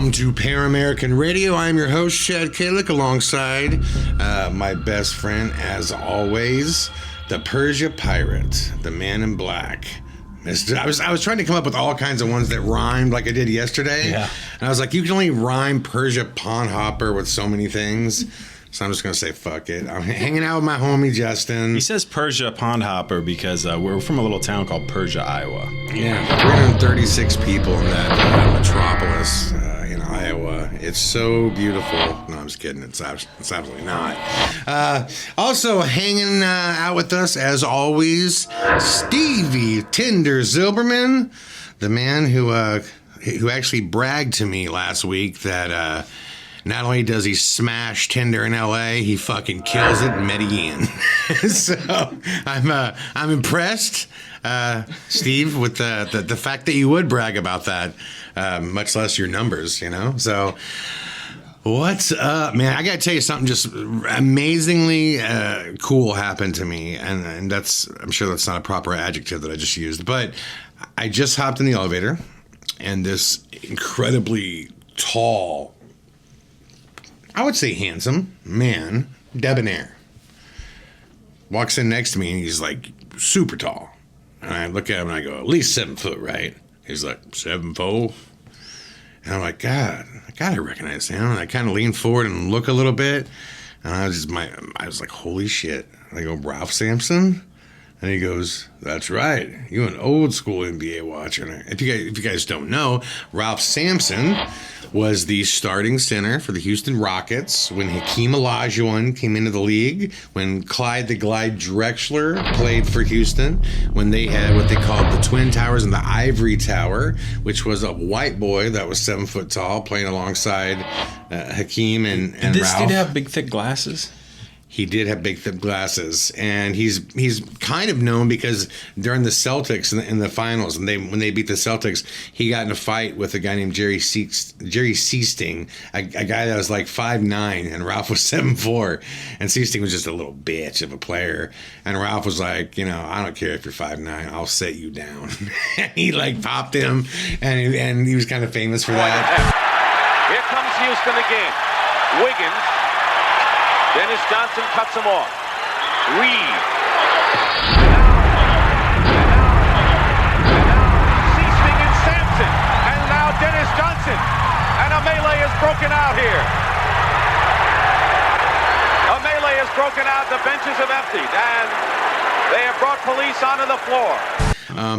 Welcome to Paramerican Radio. I'm your host, Chad Kalick, alongside my best friend, as always, the Persia Pirate, the Man in Black. I was trying to come up with all kinds of ones that rhymed like I did yesterday. Yeah. And I was like, you can only rhyme Persia Pond Hopper with so many things. So I'm just going to say, fuck it. I'm hanging out with my homie, Justin. He says Persia Pond Hopper because we're from a little town called Persia, Iowa. Yeah, 336 people in that metropolis in Iowa. It's so beautiful. No, I'm just kidding. It's absolutely not. Also hanging out with us, as always, Stevie Tinder Zilberman, the man who actually bragged to me last week that not only does he smash Tinder in L.A., he fucking kills it in Medellin. So I'm impressed, Steve, with the fact that you would brag about that, much less your numbers, you know? So what's up, man? I got to tell you something just amazingly cool happened to me, and that's, I'm sure that's not a proper adjective that I just used, but I just hopped in the elevator, and this incredibly tall, I would say handsome man, debonair, walks in next to me, and he's like super tall. And I look at him and I go, at least 7 foot, right? He's like, 7'4". And I'm like, God, I gotta recognize him. And I kind of lean forward and look a little bit, and I was like, holy shit. And I go, Ralph Sampson? And he goes, that's right. You an old school NBA watcher. If you guys don't know, Ralph Sampson was the starting center for the Houston Rockets when Hakeem Olajuwon came into the league, when Clyde the Glide Drexler played for Houston, when they had what they called the Twin Towers and the Ivory Tower, which was a white boy that was 7 foot tall playing alongside Hakeem and Ralph. Did this dude have big, thick glasses? He did have big, thick glasses, and he's kind of known because during the Celtics in the finals, and when they beat the Celtics, he got in a fight with a guy named Jerry Seasting, a guy that was like 5'9", and Ralph was 7'4", and Seasting was just a little bitch of a player, and Ralph was like, you know, I don't care if you're 5'9", I'll set you down. And he like popped him, and he was kind of famous for that. Here comes Houston again. Wiggins. Dennis Johnson cuts him off. Reed. And now Seasting and Sampson. And now Dennis Johnson. And a melee is broken out here. A melee is broken out. The benches have emptied. And they have brought police onto the floor.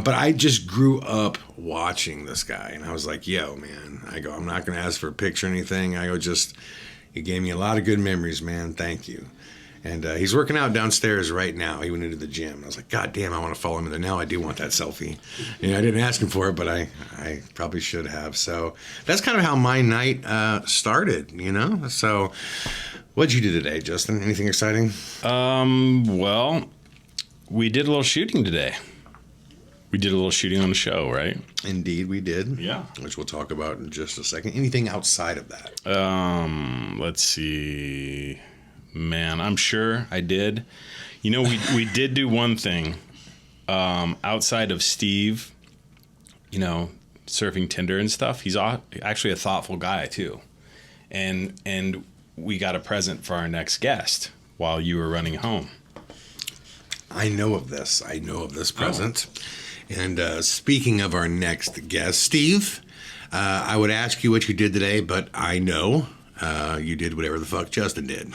But I just grew up watching this guy. And I was like, yo, man. I go, I'm not going to ask for a picture or anything. I go, just... He gave me a lot of good memories, man. Thank you. And he's working out downstairs right now. He went into the gym. I was like, God damn, I want to follow him in there. Now I do want that selfie. You know, I didn't ask him for it, but I probably should have. So that's kind of how my night started, you know? So what'd you do today, Justin? Anything exciting? Well, we did a little shooting today. We did a little shooting on the show, right? Indeed, we did. Yeah. Which we'll talk about in just a second. Anything outside of that? Let's see. Man, I'm sure I did. You know, we did do one thing. Outside of Steve, you know, surfing Tinder and stuff, he's actually a thoughtful guy, too. And we got a present for our next guest while you were running home. I know of this present. Oh. And speaking of our next guest, Steve, I would ask you what you did today, but I know you did whatever the fuck Justin did.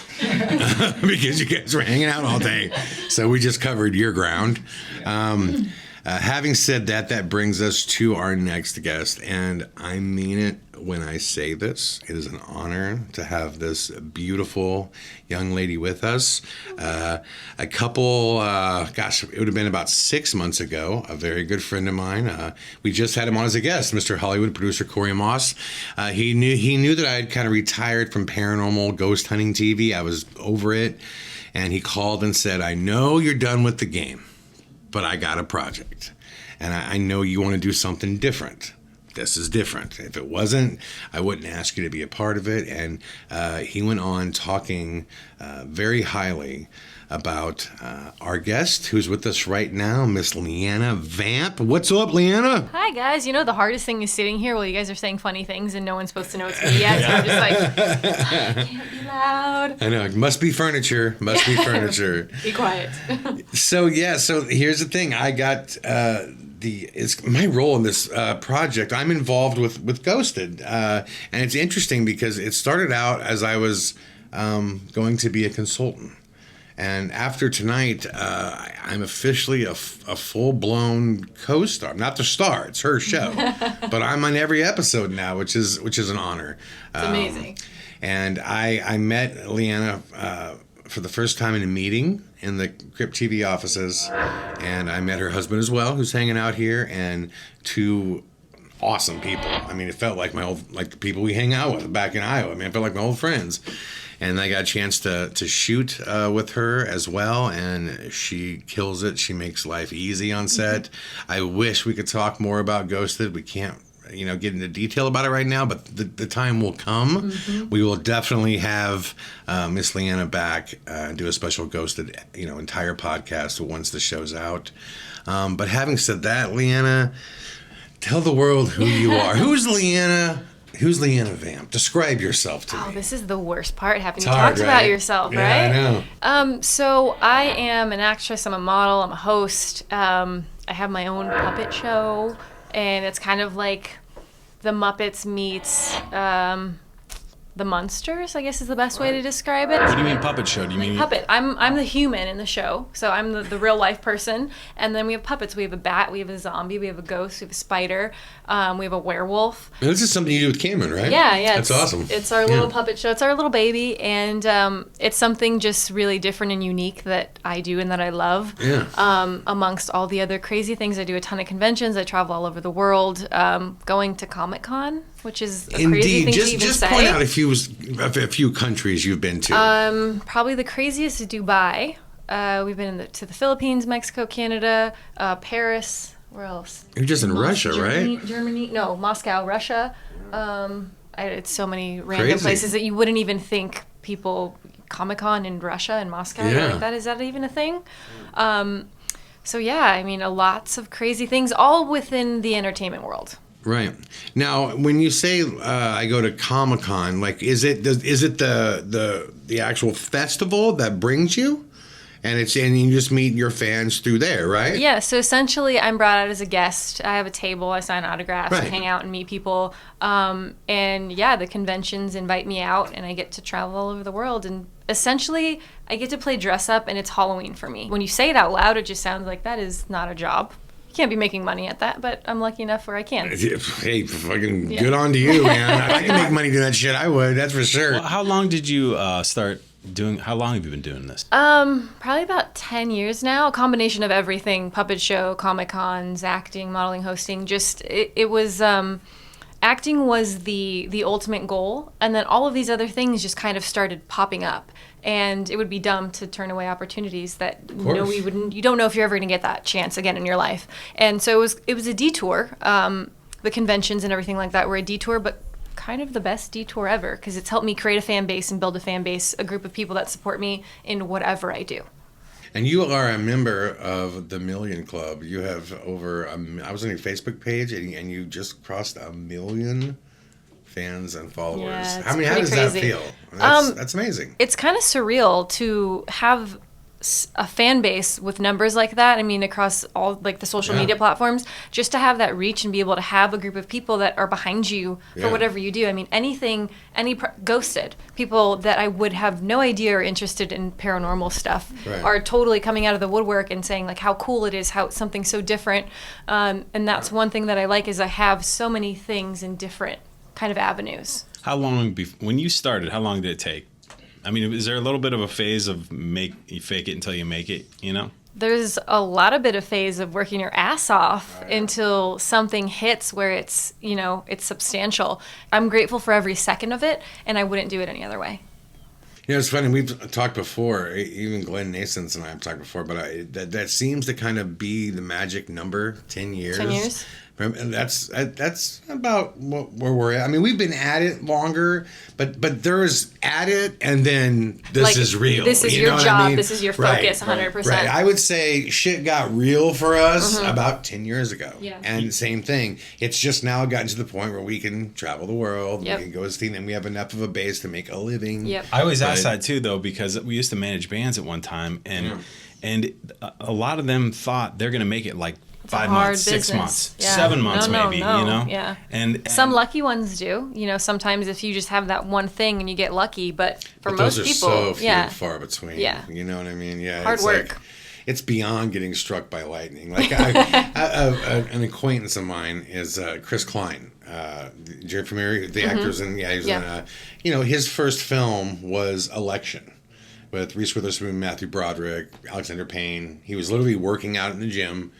Because you guys were hanging out all day. So we just covered your ground. Having said that, that brings us to our next guest. And I mean it when I say this. It is an honor to have this beautiful young lady with us. A couple, it would have been about 6 months ago, a very good friend of mine. We just had him on as a guest, Mr. Hollywood producer Corey Moss. He knew that I had kind of retired from paranormal ghost hunting TV. I was over it. And he called and said, I know you're done with the game, but I got a project. And I know you want to do something different. this is different. If it wasn't, I wouldn't ask you to be a part of it. And he went on talking very highly about our guest who's with us right now, Miss Leeanna Vamp. What's up, Leeanna? Hi, guys. You know, the hardest thing is sitting here while you guys are saying funny things and no one's supposed to know it's me yet. So I'm just like, I can't be loud. I know. It must be furniture. Must be furniture. Be quiet. So here's the thing. I got it's my role in this project. I'm involved with Ghosted. And it's interesting because it started out as I was going to be a consultant. And after tonight, I'm officially a full-blown co-star. Not the star; it's her show, but I'm on every episode now, which is an honor. It's amazing. And I met Leeanna for the first time in a meeting in the Crypt TV offices, and I met her husband as well, who's hanging out here, and two awesome people. I mean, it felt like the people we hang out with back in Iowa. I mean, it felt like my old friends. And I got a chance to shoot with her as well, and she kills it. She makes life easy on set. I wish we could talk more about Ghosted. We can't, get into detail about it right now, but the time will come. Mm-hmm. We will definitely have Miss Leeanna back and do a special Ghosted, entire podcast once the show's out. But having said that, Leeanna, tell the world who you are. Who's Leeanna? Who's Leeanna Vamp? Describe yourself to me. Oh, this is the worst part, having to hard, talk about yourself, yeah, right? I know. So I am an actress, I'm a model, I'm a host. I have my own puppet show, and it's kind of like the Muppets meets the Munsters, I guess is the best way to describe it. What do you mean puppet show? Do you mean puppet? I'm the human in the show, so I'm the real life person. And then we have puppets. We have a bat, we have a zombie, we have a ghost, we have a spider, we have a werewolf. And this is something you do with Cameron, right? Yeah. That's awesome. It's our little puppet show. It's our little baby, and it's something just really different and unique that I do and that I love. Yeah. Amongst all the other crazy things, I do a ton of conventions. I travel all over the world, going to Comic-Con, which is a crazy thing to even just say. point out a few countries you've been to. Probably the craziest is Dubai. We've been to the Philippines, Mexico, Canada, Paris. Where else? You're just in Russia, right? Germany. No, Moscow, Russia. It's so many random Crazy. places that you wouldn't even think people. Comic-Con in Russia and Moscow. Yeah. Like that. Is that even a thing? So yeah, I mean, lots of crazy things, all within the entertainment world. Right. Now, when you say I go to Comic-Con, like, is it the actual festival that brings you? And you just meet your fans through there, right? Yeah, so essentially I'm brought out as a guest. I have a table, I sign autographs, I Right. hang out and meet people. And yeah, the conventions invite me out and I get to travel all over the world. And essentially I get to play dress up, and it's Halloween for me. When you say it out loud, it just sounds like that is not a job. You can't be making money at that, but I'm lucky enough where I can. Hey, fucking good on to you, man. If I can make money doing that shit, I would, that's for sure. Well, how long did you start doing? How long have you been doing this? Probably about 10 years now. A combination of everything: puppet show, Comic-Cons, acting, modeling, hosting. Just it was acting was the ultimate goal, and then all of these other things just kind of started popping up. And it would be dumb to turn away opportunities that you don't know if you're ever going to get that chance again in your life. And so it was a detour. The conventions and everything like that were a detour, but kind of the best detour ever, because it's helped me create a fan base and build a fan base, a group of people that support me in whatever I do. And you are a member of the Million Club. You have over, I was on your Facebook page, and you just crossed 1 million fans and followers. Yeah, How pretty does that crazy. feel? That's amazing. It's kind of surreal to have a fan base with numbers like that. I mean, across all like the social media platforms, just to have that reach and be able to have a group of people that are behind you for whatever you do. I mean, Ghosted, people that I would have no idea are interested in paranormal stuff are totally coming out of the woodwork and saying like how cool it is, how it's something so different. And that's one thing that I like, is I have so many things in different kind of avenues. How long when you started? How long did it take? I mean, is there a little bit of a phase of you fake it until you make it? There's a lot of bit of phase of working your ass off until something hits where it's it's substantial. I'm grateful for every second of it, and I wouldn't do it any other way. It's funny. We've talked before. Even Glenn Nasons and I have talked before, but that seems to kind of be the magic number. 10 years. 10 years. And that's about where we're at. I mean, we've been at it longer, but there's at it, and then this Like, is real. this is you your know what job, I mean? this is your focus, 100%. Right. I would say shit got real for us about 10 years ago. Yeah. And same thing. It's just now gotten to the point where we can travel the world, Yep. we can go see, and we have enough of a base to make a living. Yep. I always ask But- that too, though, because we used to manage bands at one time, and a lot of them thought they're going to make it like 5 hard months, 6 business. months, Yeah. 7 months, No, maybe. no, You know, yeah. And Some lucky ones do. You know, sometimes if you just have that one thing and you get lucky, but for But most those are people, so few yeah. and far between. Yeah. You know what I mean? Yeah. Hard it's work. Like, it's beyond getting struck by lightning. Like an acquaintance of mine is Chris Klein. Jerry Paramerican, the actors, and he was in, his first film was Election with Reese Witherspoon, Matthew Broderick, Alexander Payne. He was literally working out in the gym,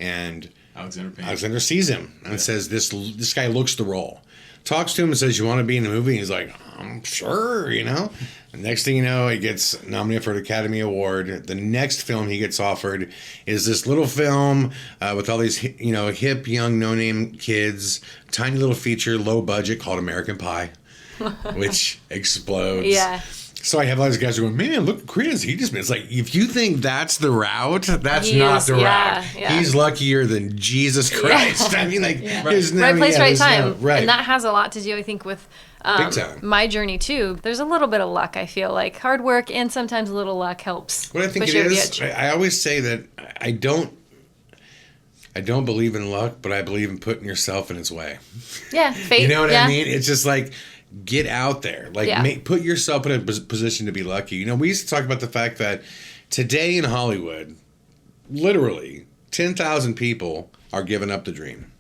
and Alexander sees him and says, "This guy looks the role." Talks to him and says, "You want to be in the movie?" And he's like, "I'm sure, And next thing you know, he gets nominated for an Academy Award. The next film he gets offered is this little film with all these, hip, young, no-name kids, tiny little feature, low budget called American Pie, which explodes. Yeah. So I have all these guys going, "Man, look at Chris. It's like, if you think that's the route, that's He not is, the yeah, route. yeah. He's luckier than Jesus Christ." I mean, like, there's no, Right place, right there's no- time. right. And that has a lot to do, I think, with Big time. my journey, too. There's a little bit of luck, I feel like. Hard work and sometimes a little luck helps. What I think push it you over the is, edge. I always say that I don't believe in luck, but I believe in putting yourself in its way. Yeah, fate. You know what yeah. I mean? It's just like, get out there. Like, Yeah. put yourself in a position to be lucky. We used to talk about the fact that today in Hollywood, literally 10,000 people are giving up the dream.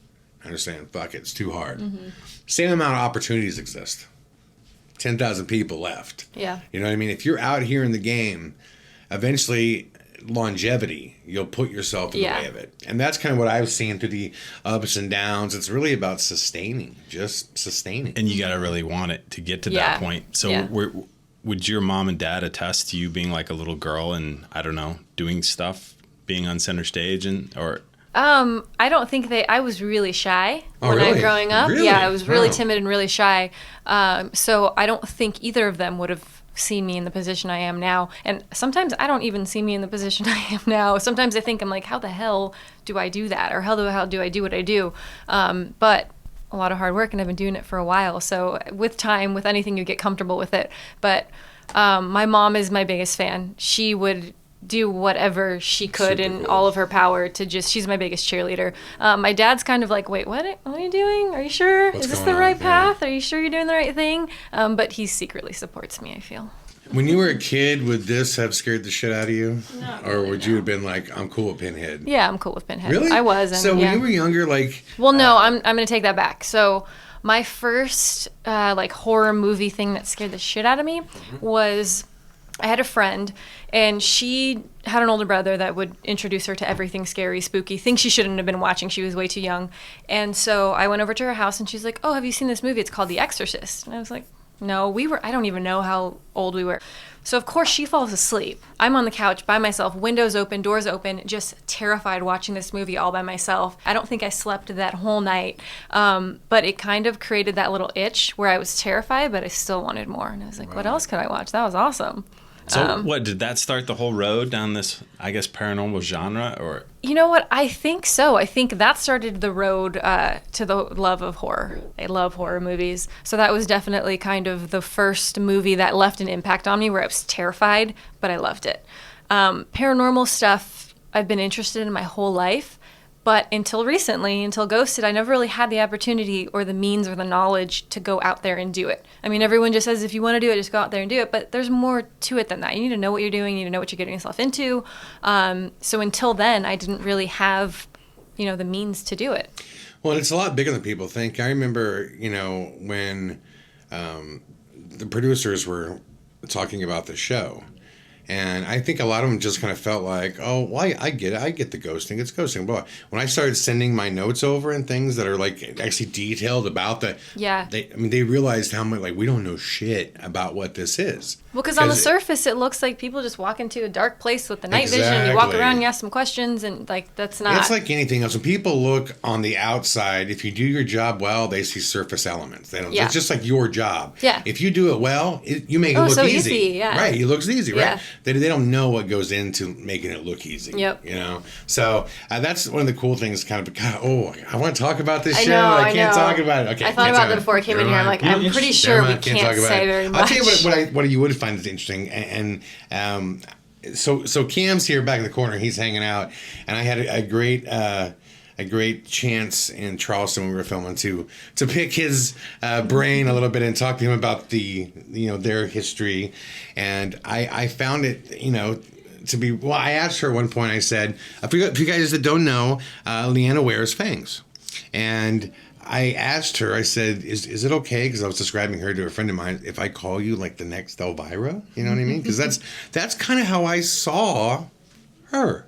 I understand. Fuck it. It's too hard. Mm-hmm. Same amount of opportunities exist. 10,000 people left. Yeah. You know what I mean? If you're out here in the game, eventually longevity, you'll put yourself in the way of it. And that's kind of what I've seen through the ups and downs. It's really about just sustaining. and you got to really want it to get to Yeah. that point. So Yeah. would your mom and dad attest to you being like a little girl and, I don't know, doing stuff, being on center stage or... I don't think I was really shy Oh, when I really? was growing up. Really? Yeah, I was really Wow. timid and really shy. So I don't think either of them would have seen me in the position I am now. And sometimes I don't even see me in the position I am now. Sometimes I think I'm like, how the hell do I do that? Or how do I do what I do? But a lot of hard work, and I've been doing it for a while. So with time, with anything, you get comfortable with it. But my mom is my biggest fan. She would do whatever she could Super in cool. all of her power to she's my biggest cheerleader. My dad's kind of like, wait, what are you doing? Are you sure? What's Is this going the on? right Yeah. path? Are you sure you're doing the right thing? But he secretly supports me, I feel. When you were a kid, would this have scared the shit out of you? Or would you have been like, "I'm cool with Pinhead"? Yeah, I'm cool with Pinhead. Really? I was. And, So yeah. when you were younger, like, Well, no, I'm going to take that back. So my first horror movie thing that scared the shit out of me was I had a friend, and she had an older brother that would introduce her to everything scary, spooky, things she shouldn't have been watching. She was way too young. And so I went over to her house, and she's like, "Oh, have you seen this movie? It's called The Exorcist." And I was like, "No, I don't even know how old we were." So of course she falls asleep. I'm on the couch by myself, windows open, doors open, just terrified watching this movie all by myself. I don't think I slept that whole night, but it kind of created that little itch where I was terrified, but I still wanted more. And I was like, what else could I watch? That was awesome. So what, did that start the whole road down this, I guess, paranormal genre or? You know what? I think so. I think that started the road to the love of horror. I love horror movies. So that was definitely kind of the first movie that left an impact on me where I was terrified, but I loved it. Paranormal stuff I've been interested in my whole life. But until recently, until Ghosted, I never really had the opportunity or the means or the knowledge to go out there and do it. I mean, everyone just says, if you want to do it, just go out there and do it. But there's more to it than that. You need to know what you're doing. You need to know what you're getting yourself into. So until then, I didn't really have, the means to do it. well, it's a lot bigger than people think. I remember, when the producers were talking about the show, And I think a lot of them just kind of felt like, oh, well, I get it. I get the ghosting. It's ghosting. But when I started sending my notes over and things that are like actually detailed about the, they realized how much, like, we don't know shit about what this is. Well, because on the surface, it looks like people just walk into a dark place with the night vision. You walk around, you ask some questions, and like that's not. It's like anything else. When people look on the outside, if you do your job well, they see surface elements. They don't. Yeah. It's just like your job. Yeah. If you do it well, you make it look so easy. Yeah. Right. It looks easy. Right. Yeah. They don't know what goes into making it look easy. Yep. You know. So that's one of the cool things. Kind of. God, I want to talk about this show. Know, I can't talk about it. Okay. I thought about it before I came in here. I'm like, I'm pretty sure we can't say very much. I'll tell you what you would find is interesting. And so Cam's here back in the corner. He's hanging out, and I had a great chance in Charleston when we were filming to pick his brain a little bit and talk to him about their history, and I found it to be I asked her at one point. I said, if you guys that don't know, Leeanna wears fangs, and I asked her, I said, is it okay, because I was describing her to a friend of mine, if I call you like the next Elvira? You know what I mean? Because that's kind of how I saw her.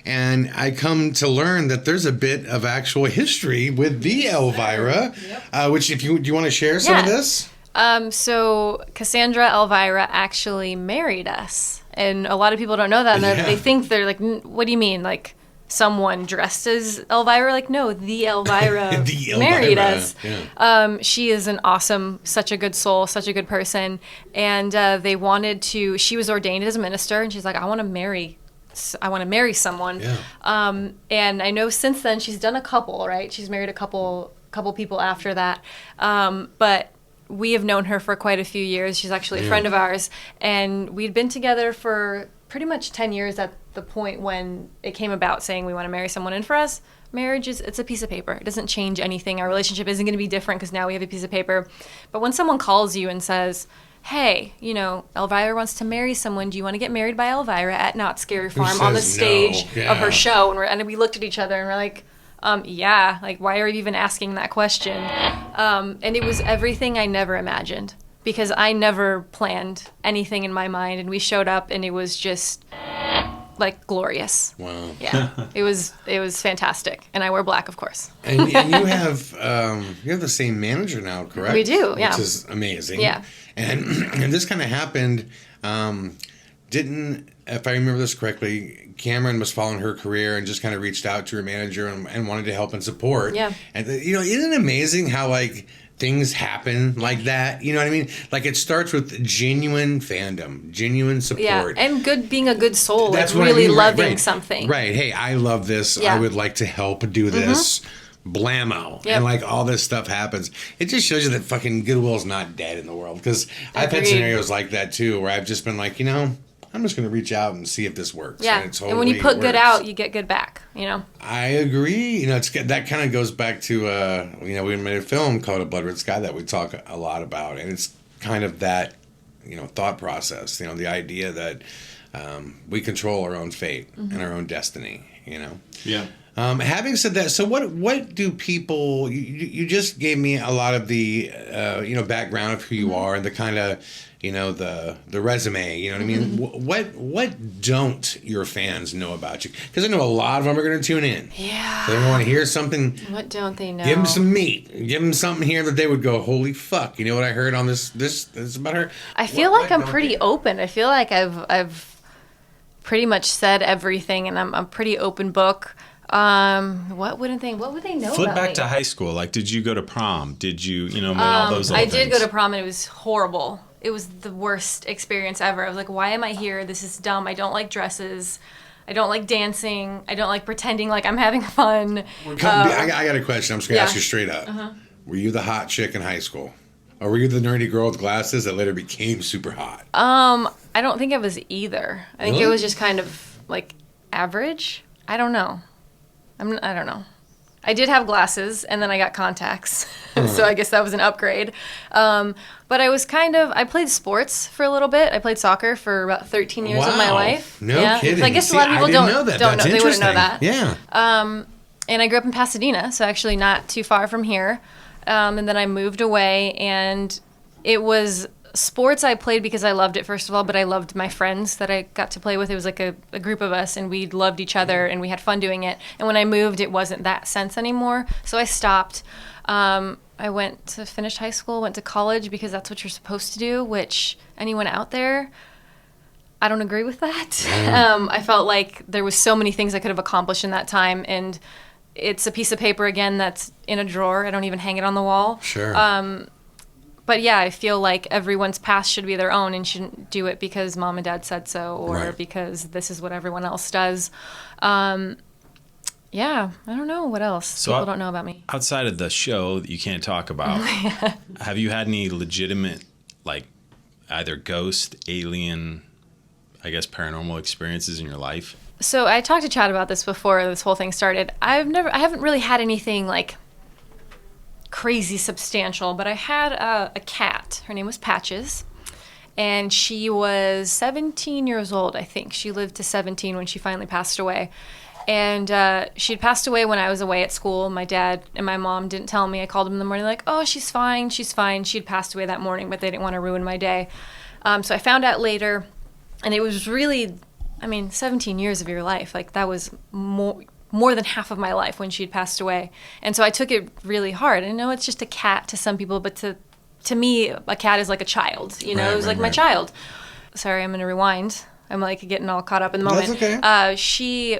And I come to learn that there's a bit of actual history with the Elvira, which do you want to share some of this? So Cassandra Elvira actually married us. And a lot of people don't know that. And they think they're like, what do you mean? Like, someone dressed as Elvira? Like, no, the Elvira married us. Yeah. She is an awesome, such a good soul, such a good person. And she was ordained as a minister, and she's like, I want to marry someone. Yeah. And I know since then she's done a couple, right? She's married a couple people after that. But we have known her for quite a few years. She's actually a friend of ours, and we'd been together for pretty much 10 years at the point when it came about saying we want to marry someone. And for us, marriage it's a piece of paper. It doesn't change anything. Our relationship isn't going to be different because now we have a piece of paper. But when someone calls you and says, hey, Elvira wants to marry someone. Do you want to get married by Elvira at Not Scary Farm on the stage of her show? And we looked at each other and we're like, yeah, like, why are you even asking that question? And it was everything I never imagined, because I never planned anything in my mind, and we showed up and it was just like glorious. Wow. Yeah. It was fantastic. And I wear black, of course. And you have the same manager now, correct? We do, yeah. Which is amazing. Yeah. And this kind of happened, if I remember this correctly, Cameron was following her career and just kind of reached out to her manager and wanted to help and support. Yeah. And, isn't it amazing how, like, things happen like that? You know what I mean? Like, it starts with genuine fandom, genuine support. Yeah, and being a good soul. That's like what really I mean. loving something. Right. Hey, I love this. Yeah. I would like to help do this. Blammo. Yep. And like all this stuff happens. It just shows you that fucking goodwill's not dead in the world. Because I've had scenarios like that too, where I've just been like, I'm just going to reach out and see if this works. Yeah. And when you put good out, you get good back, I agree. That kind of goes back to, we made a film called A Blood Red Sky that we talk a lot about. And it's kind of that, thought process, the idea that we control our own fate and our own destiny, Yeah. Having said that, so what do people? You just gave me a lot of the background of who you are and the kind of the resume. You know what I mean? What don't your fans know about you? Because I know a lot of them are going to tune in. Yeah. They want to hear something. What don't they know? Give them some meat. Give them something here that they would go, holy fuck! You know what I heard on this about her? I feel like I'm pretty open. I feel like I've pretty much said everything, and I'm a pretty open book. What would they know Flip about back me? to high school. Like, did you go to prom? Did you, all those little I did things? go to prom, and it was horrible. It was the worst experience ever. I was like, why am I here? This is dumb. I don't like dresses. I don't like dancing. I don't like pretending like I'm having fun. I got a question. I'm just going to ask you straight up. Were you the hot chick in high school? Or were you the nerdy girl with glasses that later became super hot? I don't think I was either. I think it was just kind of like average. I don't know. I don't know. I did have glasses, and then I got contacts, so I guess that was an upgrade. But I played sports for a little bit. I played soccer for about 13 years of my life. No kidding. So I guess a lot of people don't know that. They wouldn't know that. Yeah. And I grew up in Pasadena, so actually not too far from here. And then I moved away, and it was Sports I played because I loved it, first of all, but I loved my friends that I got to play with. It was like a group of us, and we loved each other, and we had fun doing it. And when I moved, it wasn't that sense anymore, so I stopped. I went to finish high school, went to college because that's what you're supposed to do, which anyone out there, I don't agree with that. I felt like there was so many things I could have accomplished in that time, and it's a piece of paper, again, that's in a drawer. I don't even hang it on the wall. Sure. But yeah, I feel like everyone's path should be their own and shouldn't do it because mom and dad said so or Right. because this is what everyone else does. Yeah, I don't know what else So people don't know about me. Outside of the show that you can't talk about, have you had any legitimate, like, either ghost, alien, I guess paranormal experiences in your life? So I talked to Chad about this before this whole thing started. I haven't really had anything like crazy substantial, but I had a cat. Her name was Patches, and she was 17 years old, I think. She lived to 17 when she finally passed away. And she had passed away when I was away at school. My dad and my mom didn't tell me. I called them in the morning like, oh, she's fine, she's fine. She had passed away that morning, but they didn't want to ruin my day. So I found out later, and it was really, 17 years of your life. Like, that was more than half of my life when she had passed away. And so I took it really hard. I know it's just a cat to some people, but to me, a cat is like a child. You know, Right, it was right, like my right. child. Sorry, I'm going to rewind. I'm like getting all caught up in the moment. That's okay. She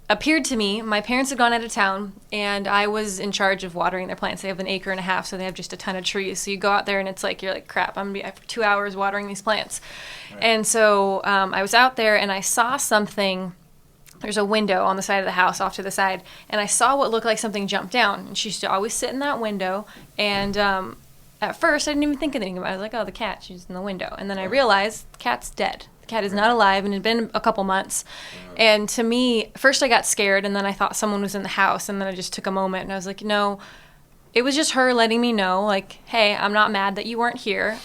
appeared to me. My parents had gone out of town, and I was in charge of watering their plants. They have 1.5 acres, so they have just a ton of trees. So you go out there, and it's like, you're like, crap, I'm going to be for 2 hours watering these plants. Right. And so I was out there, and I saw something. There's a window on the side of the house off to the side, and I saw what looked like something jump down. And she used to always sit in that window, and at first I didn't even think anything about it. I was like, oh, the cat, she's in the window. And then I realized the cat's dead. The cat is not alive, and it had been a couple months. And to me, first I got scared, and then I thought someone was in the house, and then I just took a moment, and I was like, no, it was just her letting me know, like, hey, I'm not mad that you weren't here.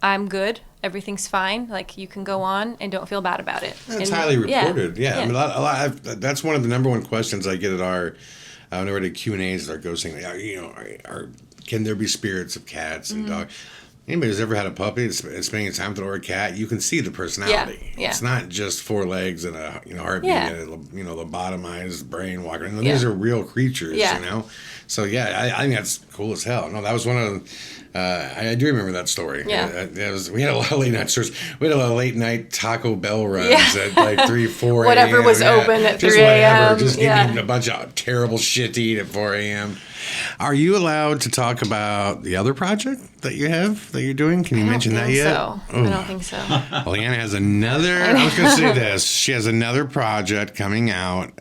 I'm good. Everything's fine. Like, you can go on and don't feel bad about it. That's And- highly reported. Yeah. Yeah. I mean, that's one of the number one questions I get at our whenever I do Q&As at our ghost thing. Can there be spirits of cats and dogs? Anybody who's ever had a puppy and spending time with a cat, you can see the personality. Yeah. It's not just 4 legs and a heartbeat Yeah. and a lobotomized brain walker. Yeah. These are real creatures. Yeah. So yeah, I think that's cool as hell. No, that was one of. I do remember that story. Yeah. We had a lot of late night stores. We had a lot of late night Taco Bell runs Yeah. at like 3, 4 Whatever a.m. was open at Just 3 a.m. whatever. Just Yeah. eating a bunch of terrible shit to eat at 4 a.m. Are you allowed to talk about the other project that you have that you're doing? Can you mention that yet? I don't think so. Well, Leeanna has another. I was going to say this. She has another project coming out.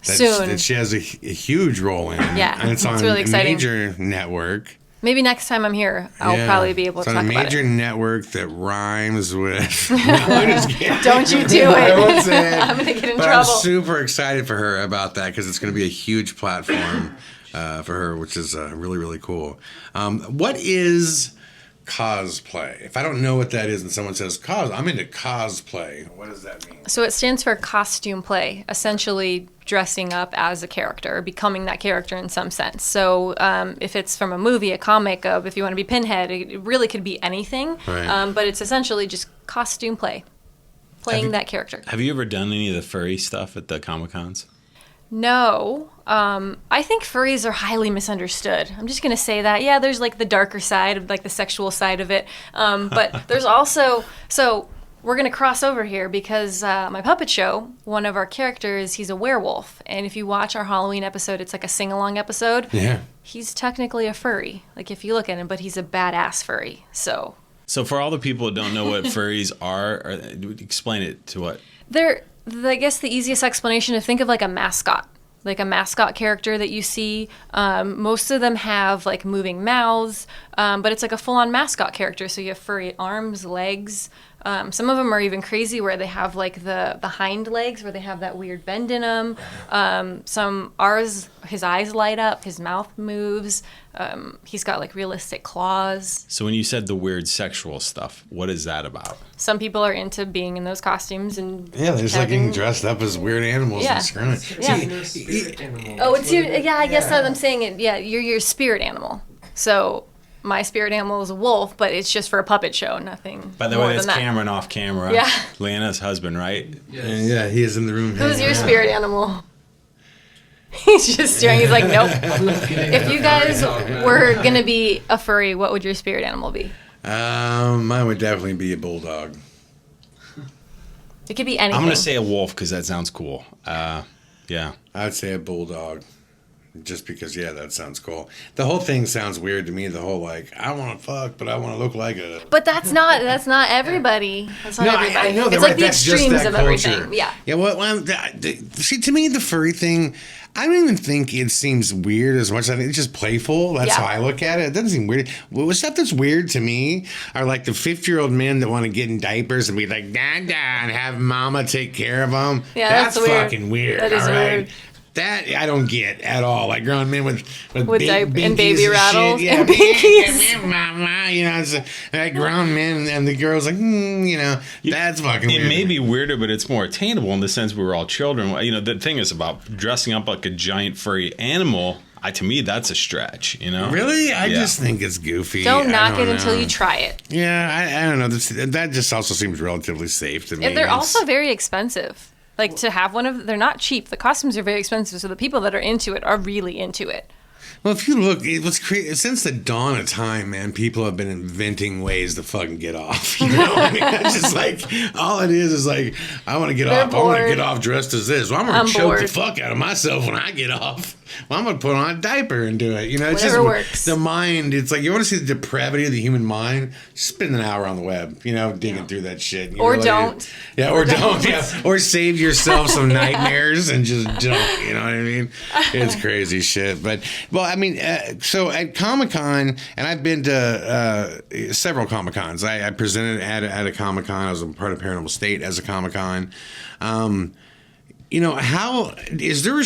Soon. That she has a huge role in. Yeah, And it's on really a exciting. major network. Maybe next time I'm here, I'll probably be able to It's talk on a about major it. network that rhymes with. No, I'm just kidding. Don't you do I it. won't say it. I'm going to get in But trouble. I'm super excited for her about that because it's going to be a huge platform for her, which is really, really cool. What is cosplay? If I don't know what that is and someone says, I'm into cosplay, what does that mean? So it stands for costume play, essentially dressing up as a character, becoming that character in some sense. So if it's from a movie, a comic, if you want to be Pinhead, it really could be anything. Right. But it's essentially just costume play, playing that character. Have you ever done any of the furry stuff at the Comic-Cons? No. I think furries are highly misunderstood. I'm just going to say that. Yeah, there's like the darker side of like the sexual side of it. But there's also, so we're going to cross over here because my puppet show, one of our characters, he's a werewolf. And if you watch our Halloween episode, it's like a sing-along episode. Yeah. He's technically a furry, like if you look at him, but he's a badass furry. So For all the people that don't know what furries are, explain it to what? I guess the easiest explanation is think of like a mascot character that you see. Most of them have like moving mouths, but it's like a full-on mascot character. So you have furry arms, legs. Some of them are even crazy where they have like the hind legs where they have that weird bend in them. His eyes light up, his mouth moves. He's got like realistic claws. So when you said the weird sexual stuff, what is that about? Some people are into being in those costumes and Yeah, they're just like having- getting dressed up as weird animals Yeah. and screwing. Yeah. Spirit animal. Oh, it's your, yeah, I guess that I'm saying it. Yeah, you're your spirit animal. So my spirit animal is a wolf, but it's just for a puppet show, nothing. By the more way, that's than that. Cameron off camera. Yeah. Leanna's husband, right? Yeah, he is in the room. Who's your spirit animal? He's just staring. He's like, nope. If you guys were gonna be a furry, what would your spirit animal be? Mine would definitely be a bulldog. It could be anything. I'm gonna say a wolf because that sounds cool. Yeah. I'd say a bulldog. Just because, yeah, that sounds cool. The whole thing sounds weird to me. The whole, like, I want to fuck, but I want to look like a... But that's not everybody. That's not everybody. I know. It's like the extremes of everything. Yeah. Yeah, see, to me, the furry thing, I don't even think it seems weird as much. I think it's just playful. That's how I look at it. It doesn't seem weird. What stuff that's weird to me are like the 50-year-old men that want to get in diapers and be like, Dada, and have mama take care of them. Yeah, that's weird. fucking weird. That is all right? weird. That I don't get at all. Like grown men with Diaper and baby binkies rattles shit. and binkies. Mama, you know, it's like grown men and the girls like, you know, that's fucking weird. It may be weirder, but it's more attainable in the sense we were all children. You know, the thing is about dressing up like a giant furry animal. To me, that's a stretch, you know? Really? I just think it's goofy. Don't knock I don't it until know. you try it. Yeah, I don't know. That just also seems relatively safe to me. And they're also very expensive. Like to have one of, they're not cheap. The costumes are very expensive, so the people that are into it are really into it. Well, if you look, since the dawn of time, man, people have been inventing ways to fucking get off. You know, I mean, it's just like all it is like I want to get off. I want to get off dressed as this. Well, I'm gonna choke the fuck out of myself when I get off. Well, I'm gonna put on a diaper and do it. You know, it's Whatever just works. The mind. It's like you want to see the depravity of the human mind. Spend an hour on the web. You know, digging through that shit. You Or really- don't. Yeah, or don't. Yeah, or save yourself some nightmares and just don't. You know what I mean? It's crazy shit. But well, I mean, so at Comic-Con, and I've been to several Comic-Cons. I presented at a Comic-Con. I was a part of Paranormal State as a Comic-Con. You know, how is there,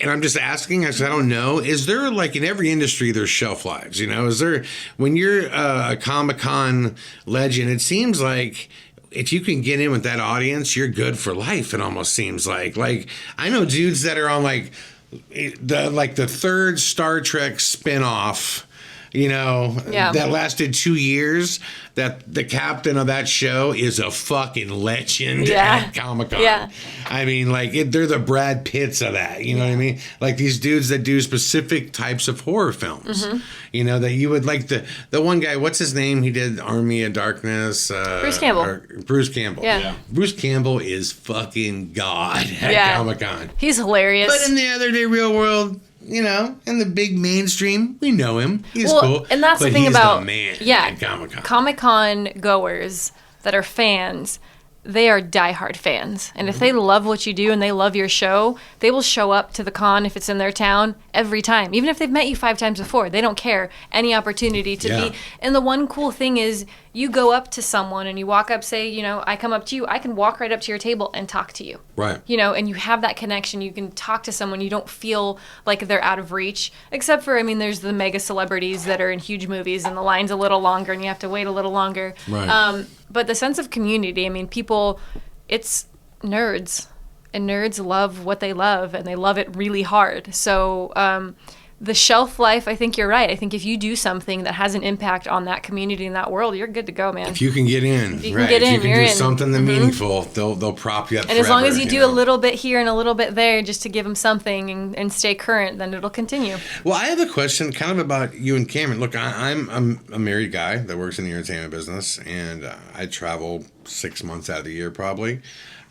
and I'm just asking because I don't know, is there like in every industry there's shelf lives, you know, is there, when you're a Comic-Con legend, it seems like if you can get in with that audience, you're good for life. It almost seems like I know dudes that are on like the third Star Trek spinoff, you know, that lasted 2 years, that the captain of that show is a fucking legend at Comic-Con. Yeah. I mean, like, they're the Brad Pitts of that, you know what I mean? Like, these dudes that do specific types of horror films, you know, that you would like the one guy, what's his name? He did Army of Darkness. Bruce Campbell. Bruce Campbell. Yeah. Bruce Campbell is fucking God at Comic-Con. He's hilarious. But in the everyday real world, you know, in the big mainstream, we know him. He's cool. And that's but the thing he's about the man at Comic-Con. Comic-Con goers that are fans, they are diehard fans. And if they love what you do and they love your show, they will show up to the con if it's in their town every time. Even if they've met you 5 times before, they don't care. Any opportunity to be. And the one cool thing is you go up to someone and you walk up, say, you know, I come up to you, I can walk right up to your table and talk to you. Right. You know, and you have that connection. You can talk to someone. You don't feel like they're out of reach. Except for, I mean, there's the mega celebrities that are in huge movies and the line's a little longer and you have to wait a little longer. Right. But the sense of community, I mean, people, it's nerds. And nerds love what they love and they love it really hard. So the shelf life, I think you're right. I think if you do something that has an impact on that community and that world, you're good to go, man. If you can get in, if you can get in, if you you're can do in. something that meaningful, they'll prop you up. And forever, as long as you do know? a little bit here and a little bit there just to give them something and stay current, then it'll continue. Well, I have a question kind of about you and Cameron. Look, I'm a married guy that works in the entertainment business, and I travel 6 months out of the year probably.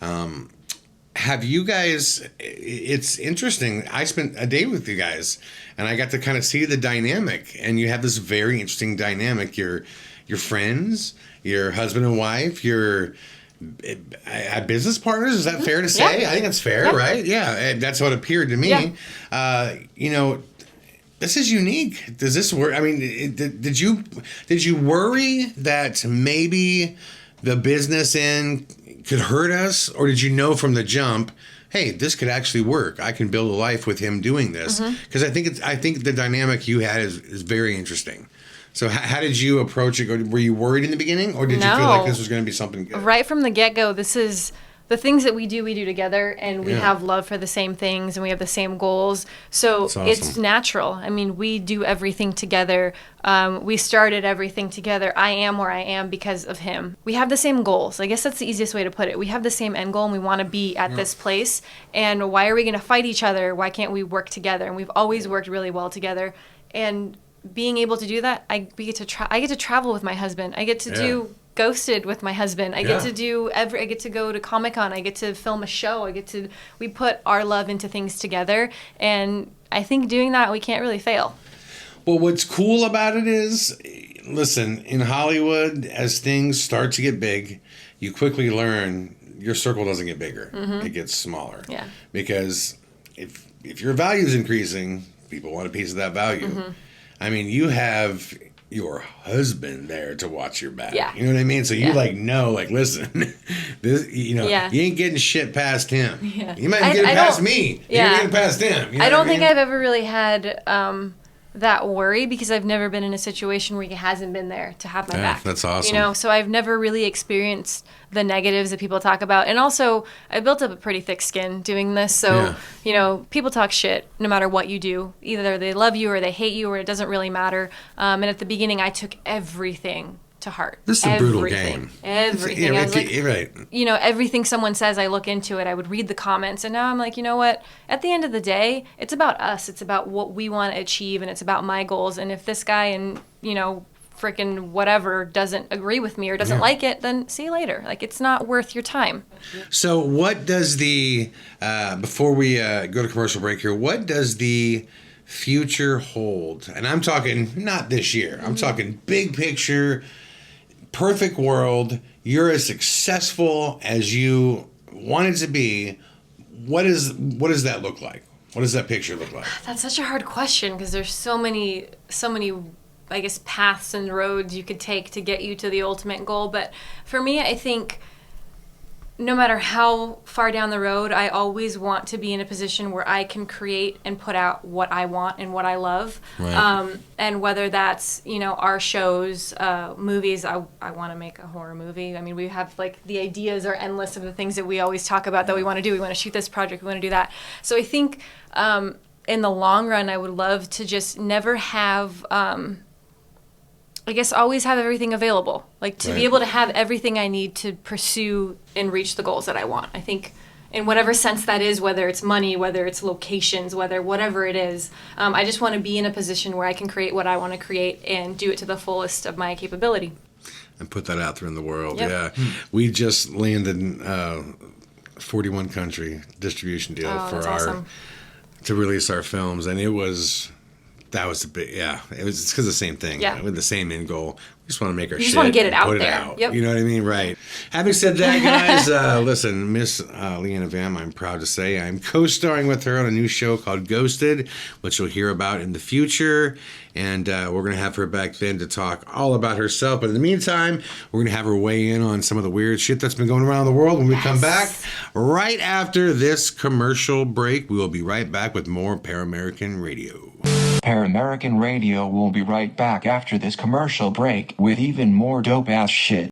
Have you guys, it's interesting, I spent a day with you guys and I got to kind of see the dynamic, and you have this very interesting dynamic. You're friends, you're husband and wife, you're business partners. Is that fair to say? Yeah. I think that's fair, right? Yeah, that's what appeared to me. Yeah. You know, this is unique. Does this work? I mean, did you worry that maybe the business end could hurt us, or did you know from the jump, hey, this could actually work? I can build a life with him doing this, because I think the dynamic you had is very interesting. So how did you approach it? Were you worried in the beginning, or did you feel like this was going to be something good? Right from the get-go, this is the things that we do together, and we have love for the same things, and we have the same goals. So awesome. it's natural. I mean, we do everything together. We started everything together. I am where I am because of him. We have the same goals. I guess that's the easiest way to put it. We have the same end goal, and we want to be at this place. And why are we going to fight each other? Why can't we work together? And we've always worked really well together. And being able to do that, I get to travel with my husband. I get to do Ghosted with my husband. I get to I get to go to Comic-Con. I get to film a show. We put our love into things together, and I think doing that, we can't really fail. Well, what's cool about it is, listen, in Hollywood, as things start to get big, you quickly learn your circle doesn't get bigger. It gets smaller. Yeah. Because if your value is increasing, people want a piece of that value. I mean, you have your husband there to watch your back. Yeah. You know what I mean? So you listen, this, you ain't getting shit past him. Yeah. You might be getting past me. Yeah. You're getting past him. You know I don't what think mean? I've ever really had that worry, because I've never been in a situation where he hasn't been there to have my back. That's awesome. You know, so I've never really experienced the negatives that people talk about. And also, I built up a pretty thick skin doing this. So, you know, people talk shit no matter what you do. Either they love you or they hate you, or it doesn't really matter. And at the beginning, I took everything to heart. This is a brutal game. Everything. I was like, right. you know, everything someone says, I look into it. I would read the comments, and now I'm like, you know what? At the end of the day, it's about us. It's about what we want to achieve, and it's about my goals. And if this guy and, you know, freaking whatever doesn't agree with me or doesn't like it, then see you later. Like, it's not worth your time. So what does the, before we go to commercial break here, what does the future hold? And I'm talking not this year. I'm talking big picture, perfect world. You're as successful as you wanted to be. What does that look like? What does that picture look like? That's such a hard question, because there's so many, I guess, paths and roads you could take to get you to the ultimate goal. But for me, I think no matter how far down the road, I always want to be in a position where I can create and put out what I want and what I love. Right. And whether that's, you know, our shows, movies, I want to make a horror movie. I mean, we have, like, the ideas are endless of the things that we always talk about that we want to do. We want to shoot this project, we want to do that. So I think in the long run, I would love to just never have, I guess, always have everything available. Like, to be able to have everything I need to pursue and reach the goals that I want. I think in whatever sense that is, whether it's money, whether it's locations, whatever it is, I just want to be in a position where I can create what I want to create and do it to the fullest of my capability. And put that out there in the world. Yep. Yeah. We just landed 41 country distribution deal for awesome. To release our films, and that was a big, it's because of the same thing. Yeah. With the same end goal. We just want to make our shit. just want to get it and out put there. It out. Yep. You know what I mean? Right. Having said that, guys, listen, Miss Leeanna Vamp, I'm proud to say I'm co-starring with her on a new show called Ghosted, which you'll hear about in the future. And we're going to have her back then to talk all about herself. But in the meantime, we're going to have her weigh in on some of the weird shit that's been going around the world when we come back. Right after this commercial break, we will be right back with more Paramerican Radio. Paramerican Radio will be right back after this commercial break with even more dope-ass shit.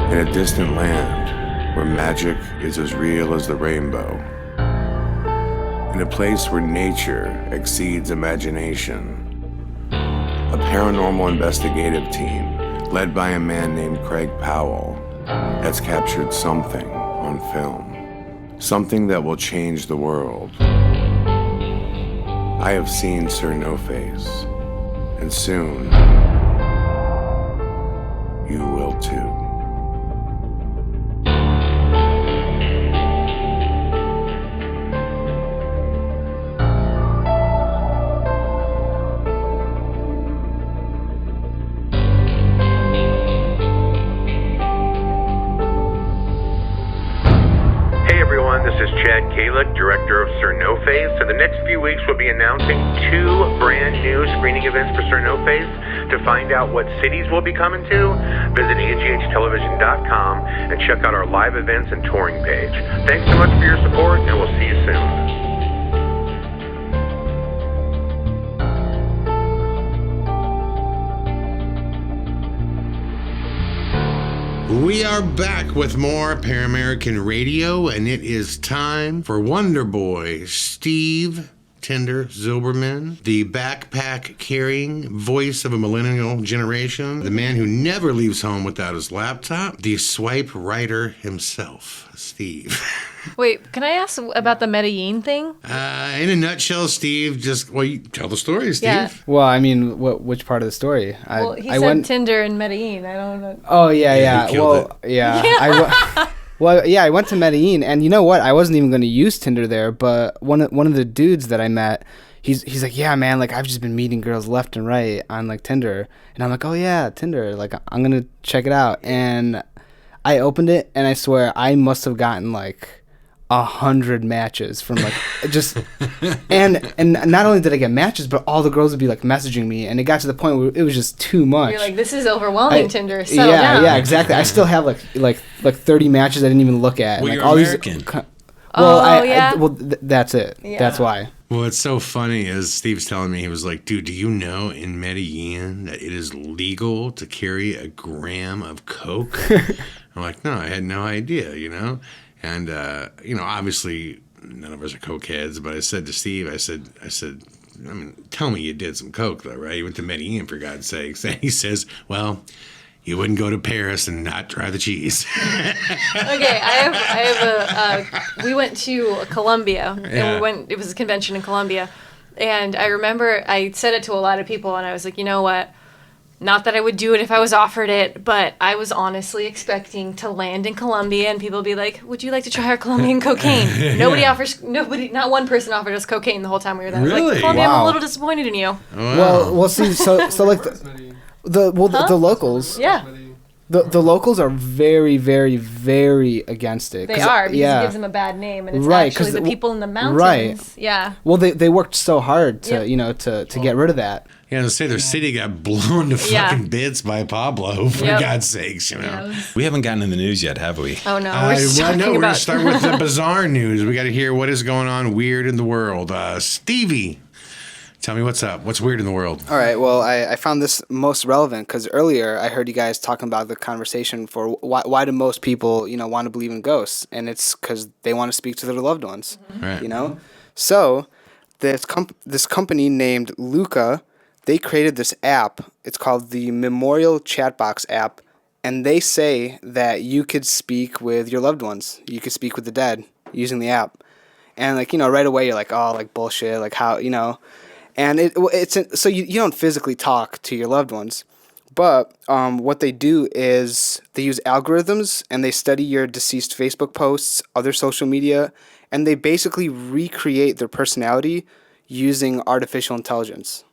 In a distant land where magic is as real as the rainbow, in a place where nature exceeds imagination, a paranormal investigative team led by a man named Craig Powell has captured something on film, something that will change the world. I have seen Sir No Face, and soon you will too. Hey everyone, everyone. This is Chad Kalick, director of Sir No Face. In the next few weeks, we'll be announcing 2 brand new screening events for Sir No Face. To find out what cities we'll be coming to, visit aghtelevision.com and check out our live events and touring page. Thanks so much for your support, and we'll see you soon. We are back with more Paramerican Radio, and it is time for Wonder Boy Steve Tinder Zilberman, the backpack-carrying voice of a millennial generation, the man who never leaves home without his laptop, the swipe writer himself, Steve. Wait, can I ask about the Medellin thing? In a nutshell, Steve, you tell the story, Steve. Yeah. Well, I mean, which part of the story? He said Tinder in Medellin. I don't know. Oh, yeah. He killed it. Yeah. I went to Medellin, and you know what? I wasn't even going to use Tinder there, but one of the dudes that I met, he's like, yeah, man, like I've just been meeting girls left and right on like Tinder, and I'm like, oh yeah, Tinder, like I'm gonna check it out, and I opened it, and I swear I must have gotten like 100 matches from like just and not only did I get matches, but all the girls would be like messaging me, and it got to the point where it was just too much. You're like, this is overwhelming, Tinder. Settle down. Yeah, exactly. I still have like 30 matches I didn't even look at. Well, like, you're all American. That's it. Yeah. That's why. Well, what's so funny is Steve's telling me, he was like, dude, do you know in Medellin that it is legal to carry a gram of coke? I'm like, no, I had no idea, you know? And, obviously none of us are cokeheads, but I said to Steve, I said, I mean, tell me you did some coke though, right? You went to Medellin, for God's sakes. And he says, well, you wouldn't go to Paris and not try the cheese. Okay, we went to Colombia, and it was a convention in Colombia, and I remember I said it to a lot of people, and I was like, you know what? Not that I would do it if I was offered it, but I was honestly expecting to land in Colombia and people be like, would you like to try our Colombian cocaine? Not one person offered us cocaine the whole time we were there. I was Really? like, Colombia, I'm Wow. a little disappointed in you. Wow. Well, see, so like the locals, Yeah, the locals are very, very, very against it. they are, because yeah. it gives them a bad name, and it's Right, actually 'cause the the- people in the mountains. right. Yeah. Well, they worked so hard to Yep. to get rid of that. Yeah, to say their city got blown to Yeah. fucking bits by Pablo, for Yep. God's sakes, you know. We haven't gotten in the news yet, have we? Oh no, we're just talking we're going about to start with the bizarre news. We got to hear what is going on weird in the world. Stevie, tell me what's up. What's weird in the world? All right. Well, I found this most relevant because earlier I heard you guys talking about the conversation for why do most people want to believe in ghosts, and it's because they want to speak to their loved ones. Right. So this company named Luca, they created this app. It's called the Memorial Chatbox app, and they say that you could speak with your loved ones. You could speak with the dead using the app, and right away you're like, oh, like bullshit, like how and it's so you don't physically talk to your loved ones, but what they do is they use algorithms and they study your deceased Facebook posts, other social media, and they basically recreate their personality using artificial intelligence.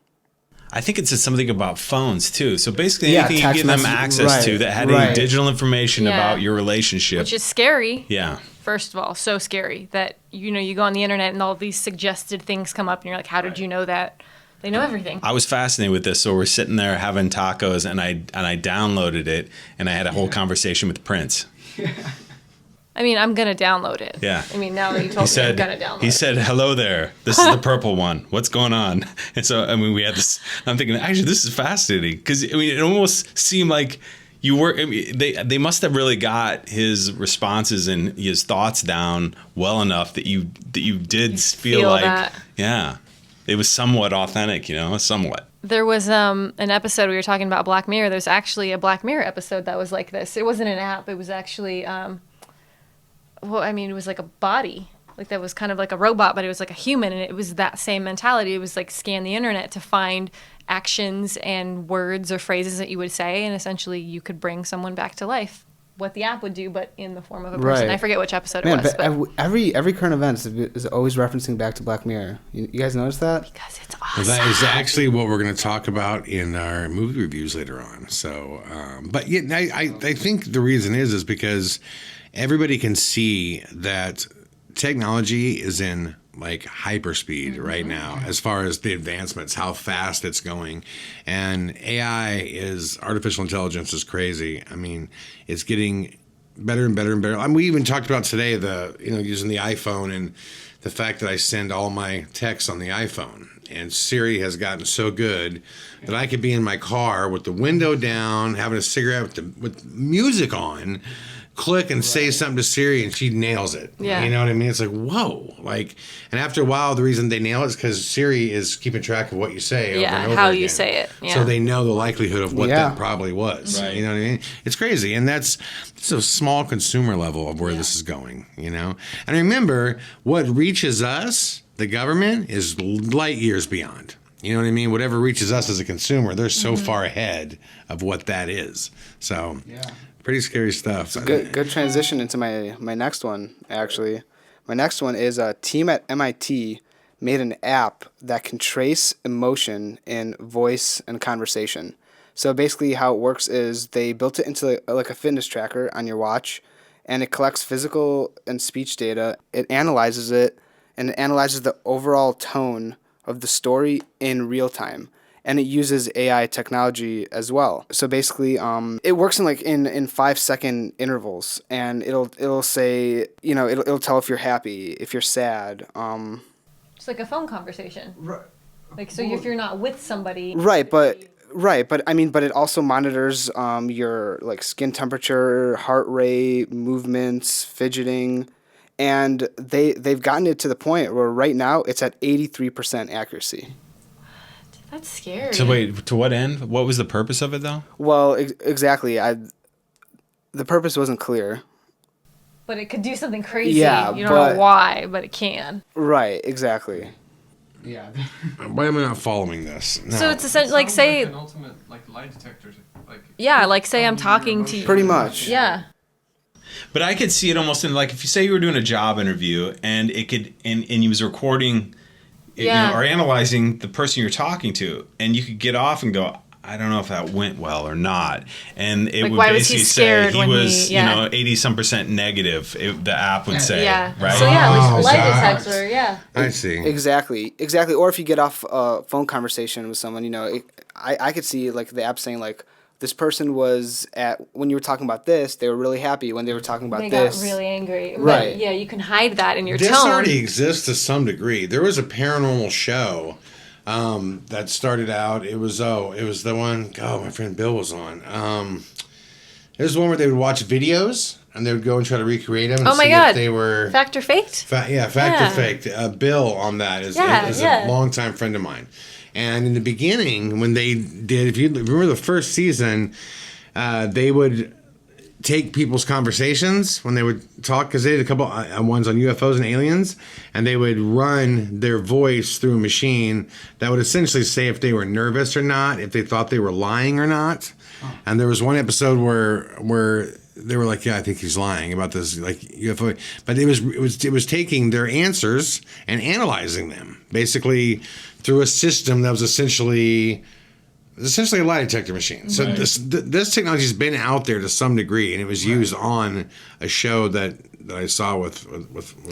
I think it's something about phones too. So basically, Yeah, anything you text give them message- access to right, that had any right. digital information Yeah. about your relationship. which is scary. Yeah. First of all, so scary that you go on the internet and all these suggested things come up and you're like, how did you know that? They know everything. I was fascinated with this. So we're sitting there having tacos, and I downloaded it, and I had a whole conversation with Prince. I mean, I'm gonna download it. Yeah. I mean, now that you told me, I'm gonna download He it. said, "Hello there. This is the purple one. What's going on?" And so, I mean, we had this. I'm thinking, actually, this is fascinating because I mean, it almost seemed like you were. I mean, they must have really got his responses and his thoughts down well enough that you did feel like, that. yeah, it was somewhat authentic. Somewhat. There was an episode we were talking about Black Mirror. There's actually a Black Mirror episode that was like this. It wasn't an app. It was actually, well, I mean, it was like a body. Like that was kind of like a robot, but it was like a human, and it was that same mentality. It was like scan the internet to find actions and words or phrases that you would say, and essentially you could bring someone back to life. What the app would do, but in the form of a person. Right. I forget which episode Man, it was, but but every current event is always referencing back to Black Mirror. You guys notice that? because it's Well, awesome. that is actually what we're going to talk about in our movie reviews later on. So, but yeah, I think the reason is because everybody can see that technology is in like hyperspeed right now as far as the advancements, how fast it's going. And artificial intelligence is crazy. I mean, it's getting better and better and better. I mean, we even talked about today using the iPhone and the fact that I send all my texts on the iPhone. And Siri has gotten so good that I could be in my car with the window down, having a cigarette with music on, click and say something to Siri, and she nails it. Yeah. You know what I mean? It's like, whoa. And after a while, the reason they nail it is because Siri is keeping track of what you say over and over how again. you say it. Yeah. So they know the likelihood of what that probably was. Right. You know what I mean? It's crazy. And it's a small consumer level of where this is going, And remember, what reaches us, the government, is light years beyond. You know what I mean? Whatever reaches us as a consumer, they're so far ahead of what that is. So, pretty scary stuff. Good transition into my next one, actually. My next one is a team at MIT made an app that can trace emotion in voice and conversation. So basically how it works is they built it into like a fitness tracker on your watch, and it collects physical and speech data. It analyzes it, and it analyzes the overall tone of the story in real time. And it uses AI technology as well. So basically, it works in 5-second intervals, and it'll say, it'll tell if you're happy, if you're sad. It's like a phone conversation. Right. If you're not with somebody. Right, but it also monitors your skin temperature, heart rate, movements, fidgeting, and they've gotten it to the point where right now it's at 83% accuracy. That's scary. So wait, to what end? What was the purpose of it, though? Well, exactly. The purpose wasn't clear. But it could do something crazy. Yeah, you don't know why, but it can. Right, exactly. Yeah. Why am I not following this? No. So it's essentially say an ultimate lie detector. Say I'm talking to you. Pretty much. Yeah. But I could see it almost in if you say you were doing a job interview and it could and you was recording or analyzing the person you're talking to, and you could get off and go, I don't know if that went well or not, and it would basically say he was 80% negative. The app would say, right? So lie detector, I see. Exactly. Or if you get off a phone conversation with someone, I could see the app saying this person was when you were talking about this, they were really happy. When they were talking about this, they got really angry. Right. But, you can hide that in your this tone. This already exists to some degree. There was a paranormal show that started out. It was the one. Oh, my friend Bill was on. It was the one where they would watch videos and they would go and try to recreate them. And oh my see God! If they were fact or faked. Fact or faked. Bill on that is a longtime friend of mine. And in the beginning, when they did, if you remember the first season, they would take people's conversations when they would talk, because they did a couple ones on UFOs and aliens, and they would run their voice through a machine that would essentially say if they were nervous or not, if they thought they were lying or not. And there was one episode where they were like, yeah, I think he's lying about this UFO, but it was taking their answers and analyzing them basically through a system that was essentially a lie detector machine. So right. This technology has been out there to some degree, and it was used on a show that I saw with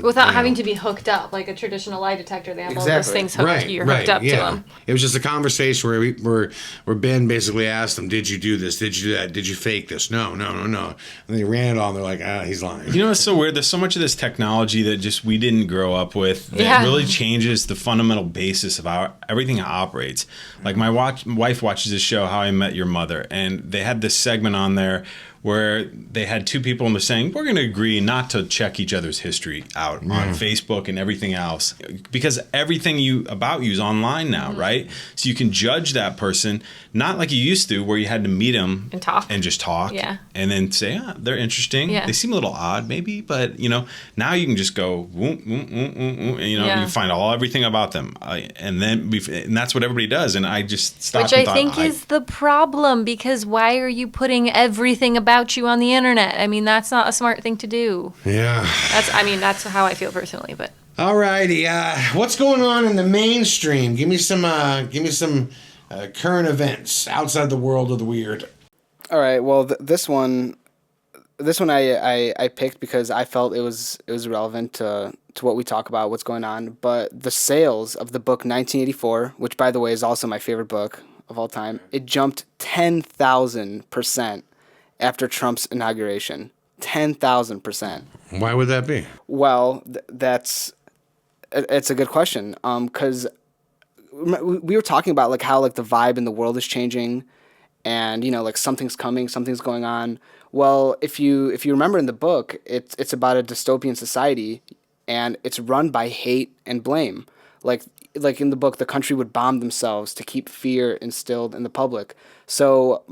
without having to be hooked up like a traditional lie detector. They have all those things hooked. You're hooked up to them. It was just a conversation where Ben basically asked them, "Did you do this? Did you do that? Did you fake this? No." And they ran it on. They're like, he's lying. You know, it's so weird. There's so much of this technology that just we didn't grow up with that really changes the fundamental basis of how everything operates. Like my wife watches this show, How I Met Your Mother, and they had this segment on there where they had two people and they're saying, we're going to agree not to check each other's history out on Facebook and everything else, because everything about you is online now, right? So you can judge that person, not like you used to, where you had to meet them and talk and just talk and then say, they're interesting. They seem a little odd maybe, but now you can just go, and, you find everything about them. And that's what everybody does. And I just stopped Which I think is the problem, because why are you putting everything about you on the internet? I mean, that's not a smart thing to do. Yeah. That's how I feel personally, but. All righty. What's going on in the mainstream? Give me some current events outside the world of the weird. All right. Well, this one, this one I picked because I felt it was relevant to what we talk about, what's going on. But the sales of the book 1984, which by the way is also my favorite book of all time, it jumped 10,000% after Trump's inauguration. 10,000%. Why would that be? Well, it's a good question. Because we were talking about like how like the vibe in the world is changing, and like something's coming, something's going on. Well, if you remember in the book, it's about a dystopian society, and it's run by hate and blame. Like in the book, the country would bomb themselves to keep fear instilled in the public. So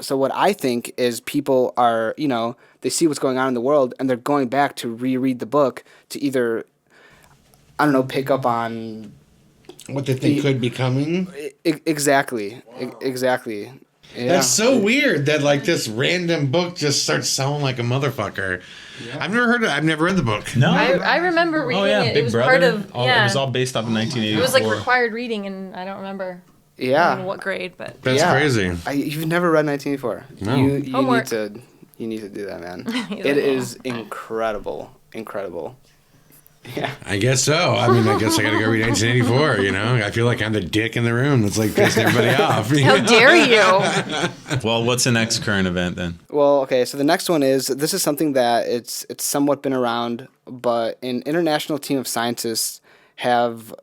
what I think is people are, they see what's going on in the world, and they're going back to reread the book to either, I don't know, pick up on What they think could be coming? Exactly. Exactly. Yeah. That's so weird that like this random book just starts selling like a motherfucker. Yeah. I've never read the book. No, I remember reading it. Big It was Brother. part of It was all based off of 1984. It was like required reading, and I don't remember. Yeah. What grade, but That's crazy. You've never read 1984. No. You need to do that, man. It is incredible. Yeah. I guess so. I mean, I guess I got to go read 1984, I feel like I'm the dick in the room that's like pissing everybody off. How dare you? Well, what's the next current event then? Well, okay, so the next one is, this is something that it's somewhat been around, but an international team of scientists have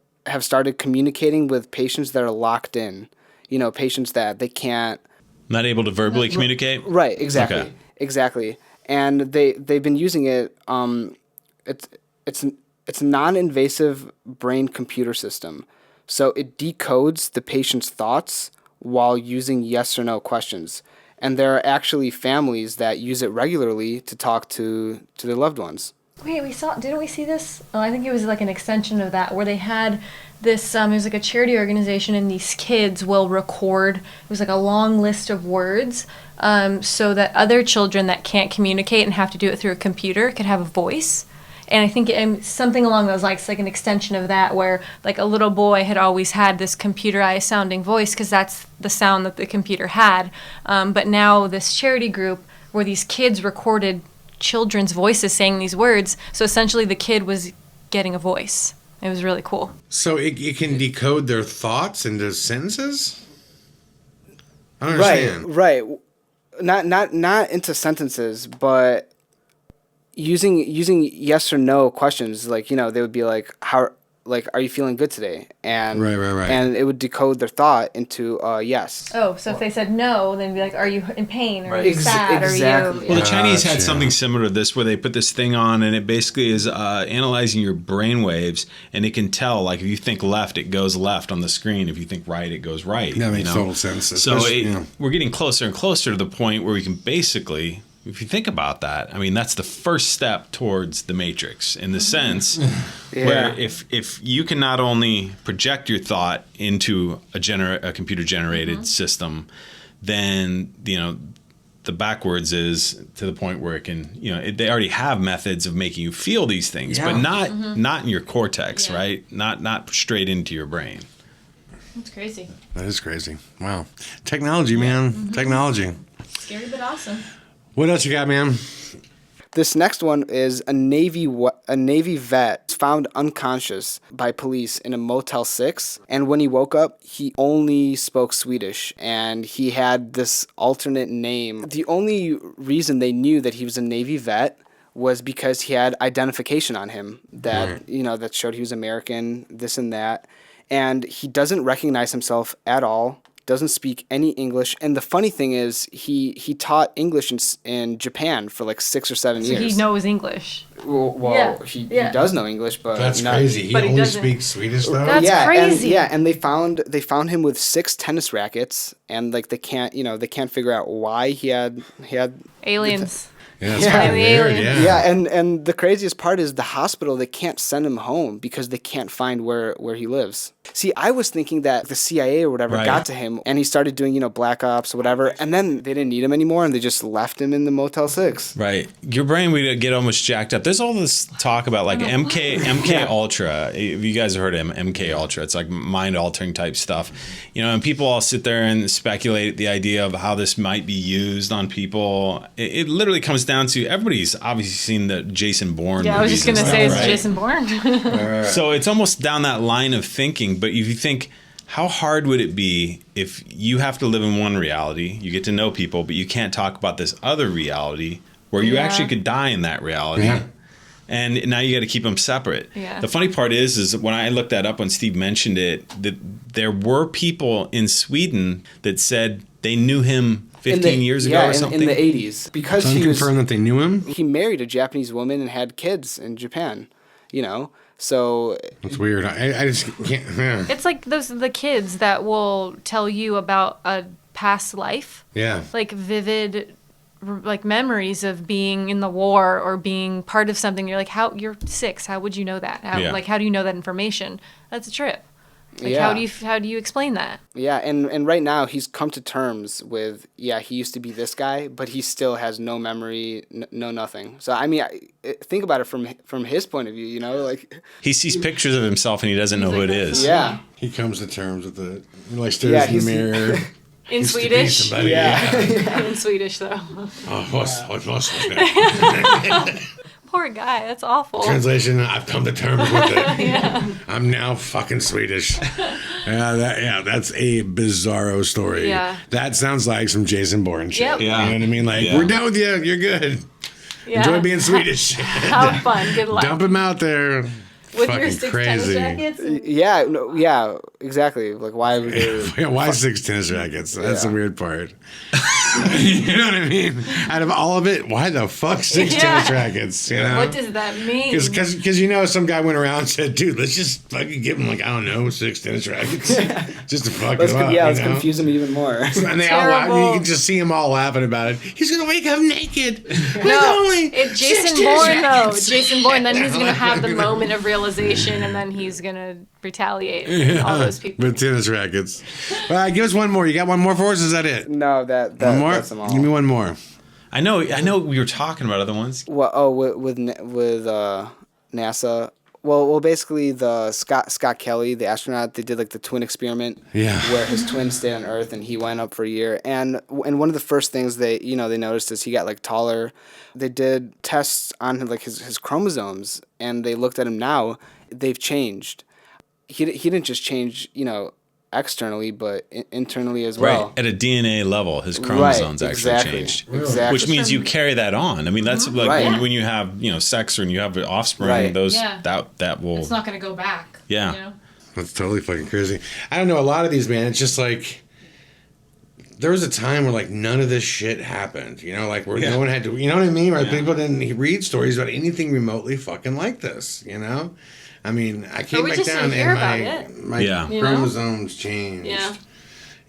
started communicating with patients that are locked in. Patients that they can't... Not able to verbally communicate? Right, exactly. Okay. Exactly. And they've been using it, it's a non-invasive brain computer system. So it decodes the patient's thoughts while using yes or no questions. And there are actually families that use it regularly to talk to their loved ones. Wait, didn't we see this? Oh, I think it was like an extension of that, where they had this, it was like a charity organization, and these kids will record, it was like a long list of words, so that other children that can't communicate and have to do it through a computer could have a voice. And I think something along those lines, like an extension of that, where like a little boy had always had this computerized sounding voice because that's the sound that the computer had. But now this charity group where these kids recorded children's voices saying these words, so essentially the kid was getting a voice. It was really cool. So it can decode their thoughts into sentences? I don't understand. Right. Not into sentences, but using yes or no questions, like they would be like, how, like, are you feeling good today? And right. And it would decode their thought into yes. Oh, so if they said no, then be like, are you in pain, or are you sad, exactly. or Well, you? the Chinese had something similar to this, where they put this thing on, and it basically is analyzing your brain waves, and it can tell, like, if you think left, it goes left on the screen. If you think right, it goes right. That makes total sense. So we're getting closer and closer to the point where we can basically, if you think about that, I mean, that's the first step towards the Matrix, in the sense where if you can not only project your thought into a computer-generated system, then, the backwards is to the point where it can, they already have methods of making you feel these things, but not in your cortex, right? Not straight into your brain. That's crazy. That is crazy. Wow. Technology, man. Technology. Scary but awesome. What else you got, man? This next one is a Navy vet found unconscious by police in a Motel 6. And when he woke up, he only spoke Swedish, and he had this alternate name. The only reason they knew that he was a Navy vet was because he had identification on him that, that showed he was American, this and that. And he doesn't recognize himself at all. Doesn't speak any English, and the funny thing is he taught English in Japan for like 6 or 7 years. So he knows English. Well, he does know English, but that's crazy. He only speaks Swedish though. That's crazy. And they found him with 6 tennis rackets, and like they can't figure out why he had Aliens. Yeah, that's kind of weird. Yeah, and the craziest part is the hospital, they can't send him home because they can't find where he lives. See, I was thinking that the CIA or whatever Right. got to him and he started doing, Black Ops or whatever, and then they didn't need him anymore and they just left him in the Motel 6. Right. Your brain would get almost jacked up. There's all this talk about like MK Ultra. If you guys have heard of MK Ultra, it's like mind altering type stuff. And people all sit there and speculate the idea of how this might be used on people. It literally comes down to everybody's obviously seen the Jason Bourne Yeah, I was movies just gonna and say stuff, it's right? Jason Bourne. So it's almost down that line of thinking. But if you think, how hard would it be if you have to live in one reality, you get to know people, but you can't talk about this other reality where you actually could die in that reality? Yeah. And now you got to keep them separate. Yeah. The funny part is when I looked that up, when Steve mentioned it, that there were people in Sweden that said they knew him 15 years ago or something. in the 80s. Because Can you confirm that they knew him? he married a Japanese woman and had kids in Japan, So That's weird. I just can't. Yeah. It's like the kids that will tell you about a past life, Yeah. like vivid, like memories of being in the war or being part of something. You're like, you're 6. How would you know that? How do you know that information? That's a trip. Like, Yeah. how do you explain that? Yeah, and right now he's come to terms with, he used to be this guy, but he still has no memory, no nothing. So, I mean, think about it from his point of view, like... He sees pictures of himself and he doesn't know who it is. Yeah. He comes to terms with it. He like stares in the mirror. In Used to be Swedish? somebody, In Swedish, though. Oh, what's that? Poor guy. That's awful. Translation, I've come to terms with it. I'm now fucking Swedish. That's a bizarro story. Yeah. That sounds like some Jason Bourne shit. Yep. You know what I mean? Like, we're done with you. You're good. Yeah. Enjoy being Swedish. Have fun. Good luck. Dump him out there. With fucking your 6 crazy. tennis jackets? Yeah, exactly. Like, why would they... Why 6 tennis rackets? That's the weird part. You know what I mean? Out of all of it, why the fuck 6 tennis rackets? What does that mean? Because some guy went around and said, dude, let's just fucking give him, like, I don't know, 6 tennis rackets. Just to fuck him up. let's confuse him even more. And they all laugh. You can just see him all laughing about it. He's going to wake up naked. It's Jason Bourne, though. Jason Bourne, then he's going to have the moment of realization, and then he's going to retaliate with all those people. With tennis rackets. All right, give us one more. You got one more for us? Is that it? No, One more? that's them all. Give me one more. I know we were talking about other ones. Well, with NASA. Well, basically the Scott Kelly, the astronaut, they did like the twin experiment, where his twin stayed on Earth and he went up for a year. And one of the first things they noticed is he got like taller. They did tests on like his chromosomes, and they looked at him now. They've changed. He didn't just change, externally, but internally as well. Right. At a DNA level, his chromosomes actually changed. Exactly. Which means you carry that on. I mean, that's like Right. when you have, sex or when you have offspring, Right. those Yeah. that will. It's not going to go back. Yeah. That's totally fucking crazy. I don't know. A lot of these, man, it's just like there was a time where like none of this shit happened. Like where no one had to. You know what I mean? Right? Yeah. People didn't read stories about anything remotely fucking like this. I mean, I came we back just down didn't hear about and it. my Yeah. chromosomes changed. Yeah.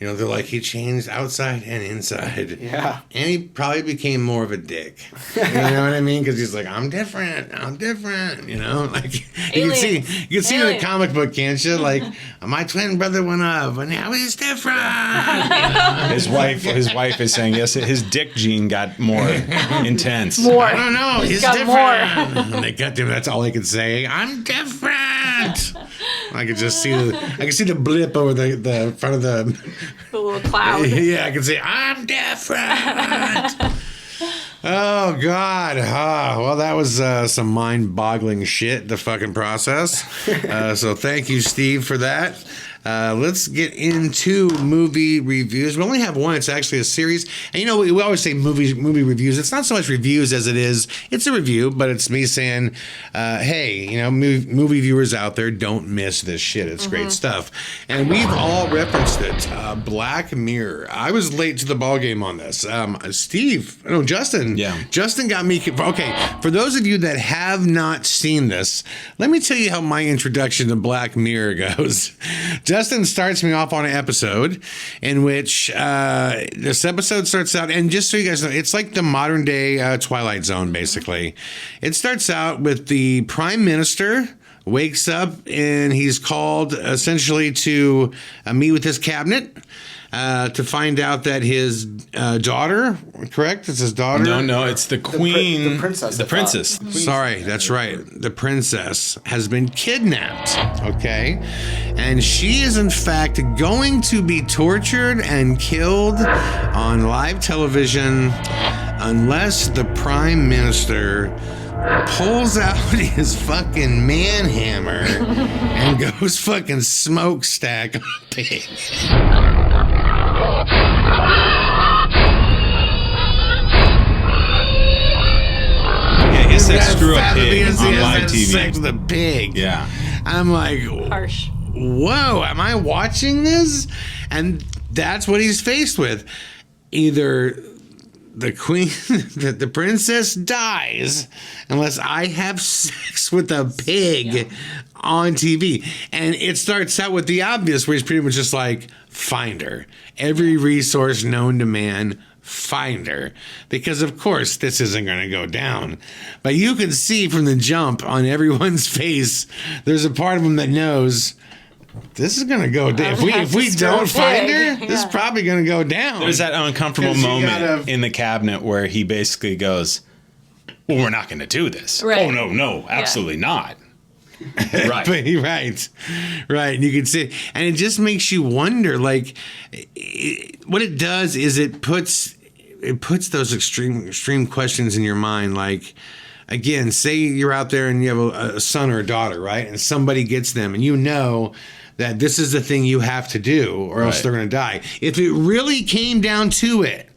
They're like, he changed outside and inside. Yeah. And he probably became more of a dick. You know what I mean? Because he's like, I'm different. Like you can see it in the comic book, can't you? Like, my twin brother went up, and now he's different. His wife is saying yes. His dick gene got more intense. More. I don't know. He's got different. And they cut him. That's all he could say. I'm different. I could just see the blip over the front of the little cloud. Yeah, I can say I'm different. Oh God! Well, that was some mind-boggling shit. The fucking process. So thank you, Steve, for that. Let's get into movie reviews. We only have one. It's actually a series. And we always say movie reviews. It's not so much reviews as it's a review, but it's me saying, hey, movie viewers out there, don't miss this shit. It's great stuff. And we've all referenced it. Black Mirror. I was late to the ballgame on this. Justin. Yeah. Justin got me. Okay, for those of you that have not seen this, let me tell you how my introduction to Black Mirror goes. Justin starts me off on an episode in which this episode starts out, and just so you guys know, it's like the modern day Twilight Zone, basically. It starts out with the Prime Minister wakes up and he's called essentially to meet with his cabinet to find out that his daughter, correct? It's his daughter? No, it's the queen. The princess. The princess. Sorry, that's right. The princess has been kidnapped, okay? And she is, in fact, going to be tortured and killed on live television unless the prime minister pulls out his fucking man hammer and goes fucking smokestack on a pig. Yeah, he said screw a pig on live Sex TV. with a pig. Yeah. I'm like, Harsh. whoa, am I watching this? And that's what he's faced with. Either the queen, the princess dies unless I have sex with a pig on TV. And it starts out with the obvious, where he's pretty much just like, find her. Every resource known to man, find her. Because, of course, this isn't going to go down. But you can see from the jump on everyone's face, there's a part of them that knows this is going to go down. If we don't find her, this is probably going to go down. There's that uncomfortable 'Cause you moment in the cabinet where he basically goes, well, we're not going to do this. Right. Oh, no, absolutely not. Right. Right. And you can see, and it just makes you wonder, like, what it does is it puts those extreme questions in your mind. Like, again, say you're out there and you have a son or a daughter, right? And somebody gets them, and you know that this is the thing you have to do, or else they're going to die. If it really came down to it,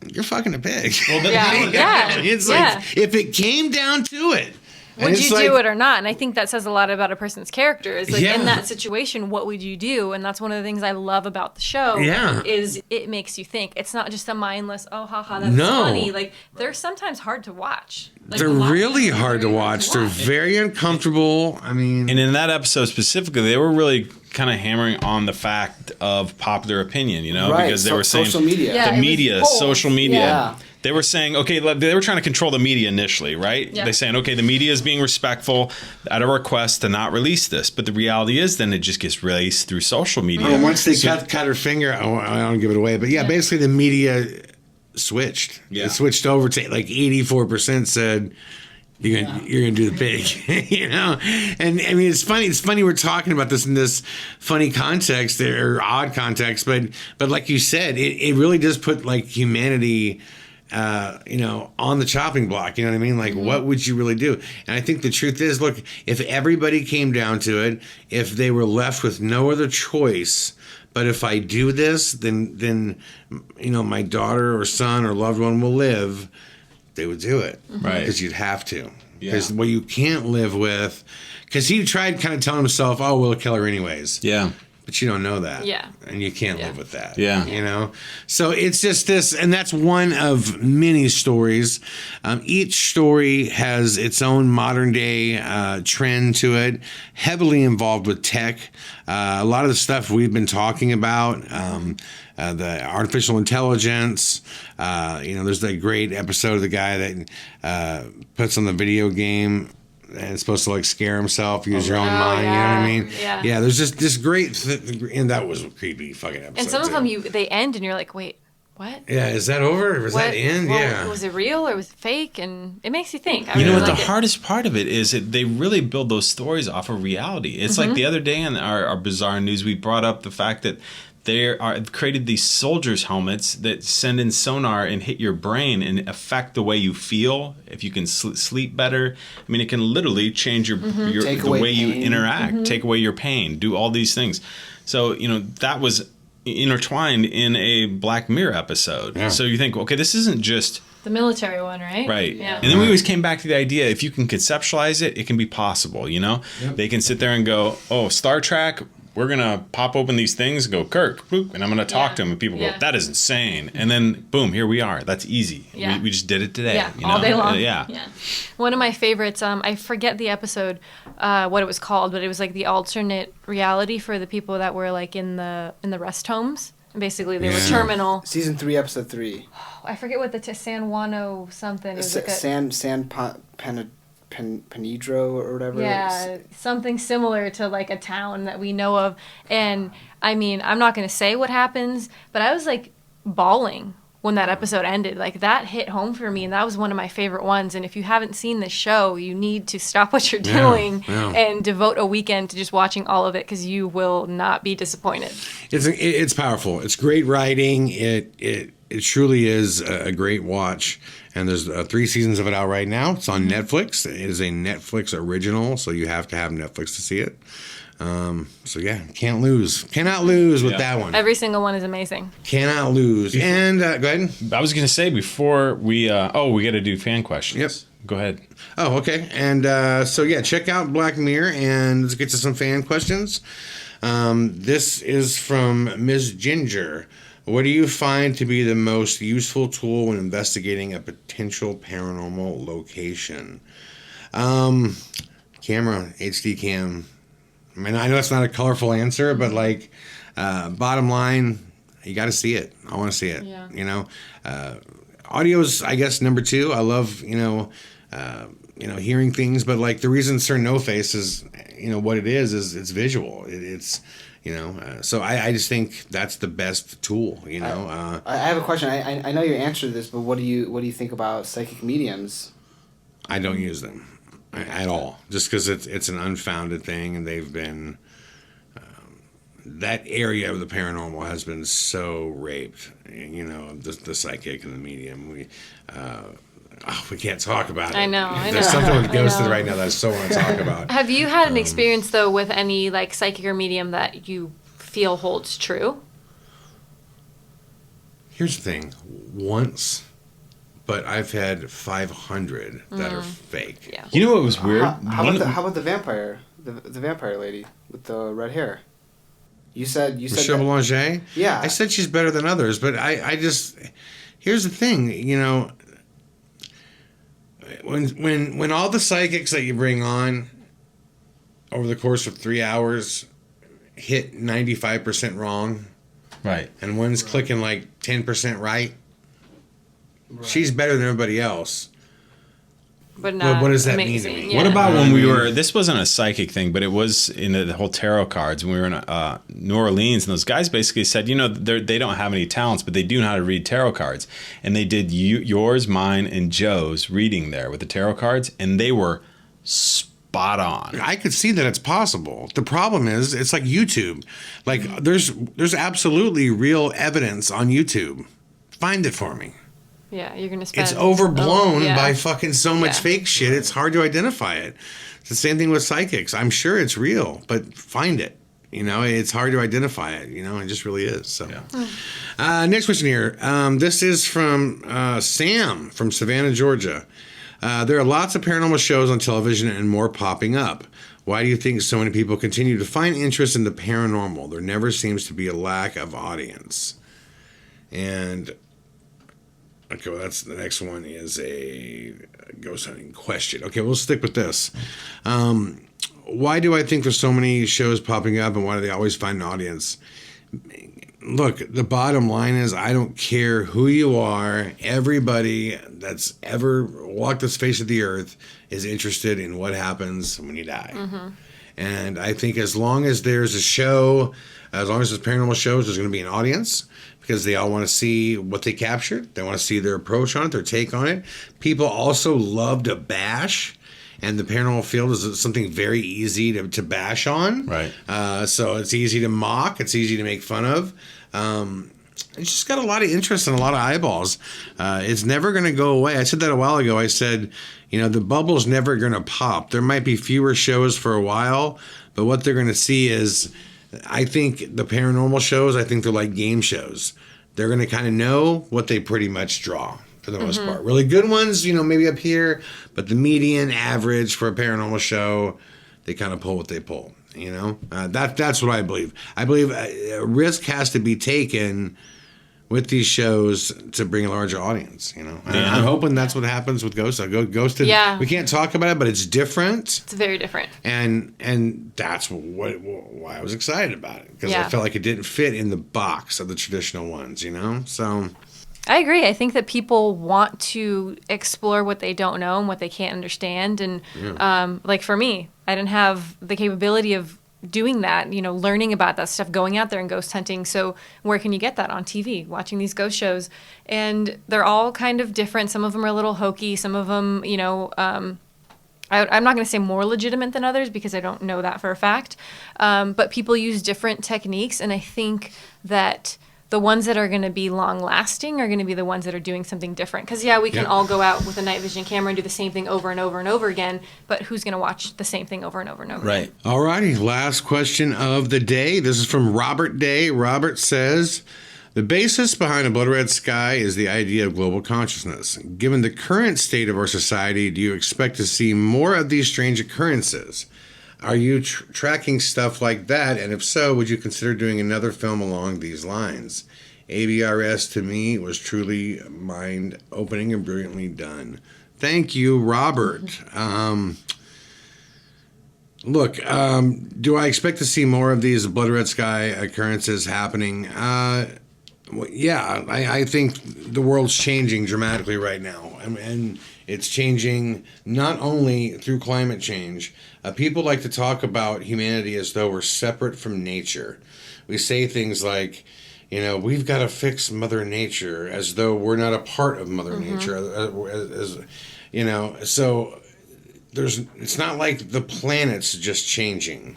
you're fucking a pig. Well, it's like, if it came down to it, would you do it or not? And I think that says a lot about a person's character. Is like, in that situation, what would you do? And that's one of the things I love about the show. Yeah. Is it makes you think. It's not just a mindless, oh, haha, that's funny. Like, they're sometimes hard to watch. Like, they're really hard to watch. They're very uncomfortable. I mean, and in that episode specifically, they were really kind of hammering on the fact of popular opinion, you know, because they were saying social media. Yeah, the media, social media. Yeah. They were saying, okay, they were trying to control the media initially, right? Yeah. They're saying, okay, the media is being respectful at a request to not release this. But the reality is then it just gets released through social media. and once they cut her finger, I don't give it away. But basically the media switched. Yeah. It switched over to like 84% said, you're gonna do the pig, you know. And I mean, it's funny we're talking about this in this funny context or odd context, but like you said, it really does put like humanity, on the chopping block. You know what I mean? Like, what would you really do? And I think the truth is, look, if everybody came down to it, if they were left with no other choice. But if I do this, then my daughter or son or loved one will live. They would do it, right? Because you'd have to. Because what you can't live with, because he tried kind of telling himself, "Oh, we'll kill her anyways." Yeah. But you don't know that. Yeah. And you can't live with that. Yeah. You know? So it's just this, and that's one of many stories. Each story has its own modern day trend to it, heavily involved with tech. A lot of the stuff we've been talking about, the artificial intelligence, there's that great episode of the guy that puts on the video game and it's supposed to like scare himself, use your own mind. You know what I mean? Yeah. There's just this great, and that was a creepy fucking episode. And some of them they end, and you're like, wait, what? Yeah, is that over? Or was that end? Well, was it real or was it fake? And it makes you think. You know what? The hardest part of it is that they really build those stories off of reality. It's like the other day in our Bizarre News, we brought up the fact that they created these soldiers' helmets that send in sonar and hit your brain and affect the way you feel. If you can sleep better, I mean, it can literally change the way you interact, take away your pain, do all these things. So that was intertwined in a Black Mirror episode. Yeah. So you think, okay, this isn't just the military one, right? Right. Yeah. And then we always came back to the idea, if you can conceptualize it, it can be possible, Yep. They can sit there and go, oh, Star Trek, we're going to pop open these things and go, Kirk, boop, and I'm going to talk to him. And people go, that is insane. And then, boom, here we are. That's easy. Yeah. We just did it today. Yeah, all day long. Yeah. One of my favorites, I forget the episode, what it was called, but it was like the alternate reality for the people that were like in the rest homes. Basically, they were terminal. Season 3, episode 3. I forget what the San Juano something. It was like San Penedro or whatever. Yeah, something similar to like a town that we know of. And I mean, I'm not going to say what happens, but I was like bawling when that episode ended. Like that hit home for me, and that was one of my favorite ones. And if you haven't seen the show, you need to stop what you're doing and devote a weekend to just watching all of it, because you will not be disappointed. It's powerful. It's great writing. It truly is a great watch. And there's 3 seasons of it out right now. It's on Netflix. It is a Netflix original, so you have to have Netflix to see it. So yeah, cannot lose with that one. Every single one is amazing. Cannot lose. And go ahead. I was gonna say before we we got to do fan questions. Yep. Go ahead. Oh, okay. And so yeah, check out Black Mirror and let's get to some fan questions. This is from Ms. Ginger. What do you find to be the most useful tool when investigating a potential paranormal location? Camera, HD cam. I mean, I know it's not a colorful answer, but like, bottom line, you got to see it. I want to see it. Yeah. You know, audio's, I guess, number 2. I love, hearing things, but like the reason Sir No Face is, what it is it's visual. It's, so I just think that's the best tool. I have a question. I know you answered this, but what do you think about psychic mediums? I don't use them at all, just because it's an unfounded thing, and they've been that area of the paranormal has been so raped. The psychic and the medium. We can't talk about it. I know. There's something with ghosted right now that I so want to talk about. Have you had an experience though with any like psychic or medium that you feel holds true? Here's the thing. Once. But I've had 500 that are fake. Yeah. You know what was weird? How about the vampire? The vampire lady with the red hair. You said Michelle Belanger? Yeah. I said she's better than others, but I just here's the thing, when all the psychics that you bring on over the course of 3 hours hit 95% wrong, right, and one's clicking like 10% right. She's better than everybody else. But not what does that amazing. mean to me? What about when we were? This wasn't a psychic thing, but it was in the whole tarot cards. When we were in New Orleans, and those guys basically said, they don't have any talents, but they do know how to read tarot cards. And they did yours, mine, and Joe's reading there with the tarot cards, and they were spot on. I could see that it's possible. The problem is, it's like YouTube. Like there's absolutely real evidence on YouTube. Find it for me. Yeah, you're going to spend... It's overblown yeah. by fucking so much fake shit. It's hard to identify it. It's the same thing with psychics. I'm sure it's real, but find it. It's hard to identify it. It just really is. So, next question here. This is from Sam from Savannah, Georgia. There are lots of paranormal shows on television and more popping up. Why do you think so many people continue to find interest in the paranormal? There never seems to be a lack of audience. And... okay, well, that's the next one is a ghost hunting question. Okay, we'll stick with this. Why do I think there's so many shows popping up, and why do they always find an audience? Look, the bottom line is I don't care who you are. Everybody that's ever walked this face of the earth is interested in what happens when you die. Mm-hmm. And I think as long as there's a show, as long as there's paranormal shows, there's going to be an audience. Because they all want to see what they captured. They want to see their approach on it, their take on it. People also love to bash, and the paranormal field is something very easy to bash on. Right. So it's easy to mock. It's easy to make fun of. It's just got a lot of interest and a lot of eyeballs. It's never going to go away. I said that a while ago. I said, the bubble's never going to pop. There might be fewer shows for a while, but what they're going to see is... I think the paranormal shows, I think they're like game shows. They're going to kind of know what they pretty much draw for the most part. Really good ones, maybe up here, but the median average for a paranormal show, they kind of pull what they pull, That's what I believe. I believe a risk has to be taken with these shows to bring a larger audience, I'm hoping that's what happens with Ghosted. Ghosted, yeah. We can't talk about it, but it's different. It's very different. And that's why I was excited about it, because I felt like it didn't fit in the box of the traditional ones, So I agree. I think that people want to explore what they don't know and what they can't understand. And like for me, I didn't have the capability of doing that, learning about that stuff, going out there and ghost hunting. So where can you get that? On TV, watching these ghost shows. And they're all kind of different. Some of them are a little hokey. Some of them, I'm not going to say more legitimate than others because I don't know that for a fact. But people use different techniques. And I think that the ones that are going to be long lasting are going to be the ones that are doing something different. Because, we can all go out with a night vision camera and do the same thing over and over and over again. But who's going to watch the same thing over and over and over again? All righty. Last question of the day. This is from Robert Day. Robert says, the basis behind A Blood Red Sky is the idea of global consciousness. Given the current state of our society, do you expect to see more of these strange occurrences? Are you tracking stuff like that? And if so, would you consider doing another film along these lines? ABRS to me was truly mind-opening and brilliantly done. Thank you, Robert. Look, do I expect to see more of these Blood Red Sky occurrences happening? I think the world's changing dramatically right now. And it's changing not only through climate change. People like to talk about humanity as though we're separate from nature. We say things like, we've got to fix Mother Nature, as though we're not a part of Mother Nature. So it's not like the planet's just changing.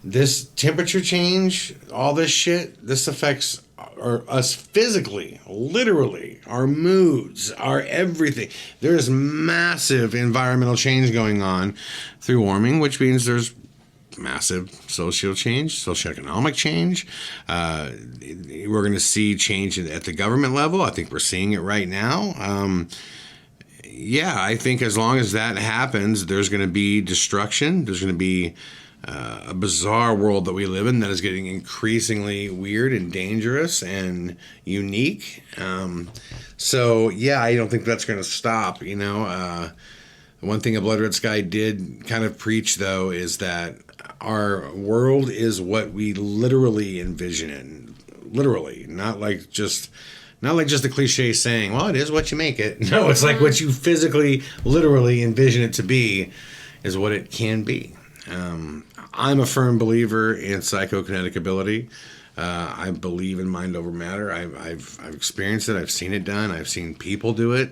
This temperature change, all this shit, this affects us physically, literally, our moods, our everything. There's massive environmental change going on through warming, which means there's massive social change, socioeconomic change. We're going to see change at the government level. I think we're seeing it right now. I think as long as that happens, there's going to be destruction. There's going to be a bizarre world that we live in that is getting increasingly weird and dangerous and unique. I don't think that's going to stop. One thing A Blood Red Sky did kind of preach, though, is that our world is what we literally envision it. Literally, not like just a cliche saying, well, it is what you make it. No, it's like what you physically, literally envision it to be is what it can be. I'm a firm believer in psychokinetic ability. I believe in mind over matter. I've experienced it. I've seen it done. I've seen people do it.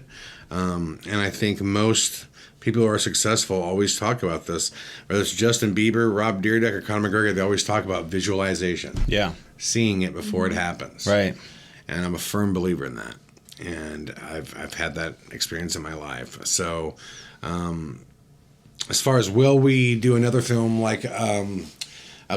And I think most people who are successful always talk about this. Whether it's Justin Bieber, Rob Dyrdek, or Conor McGregor, they always talk about visualization. Yeah. Seeing it before it happens. Right. And I'm a firm believer in that. And I've had that experience in my life. So, as far as will we do another film like A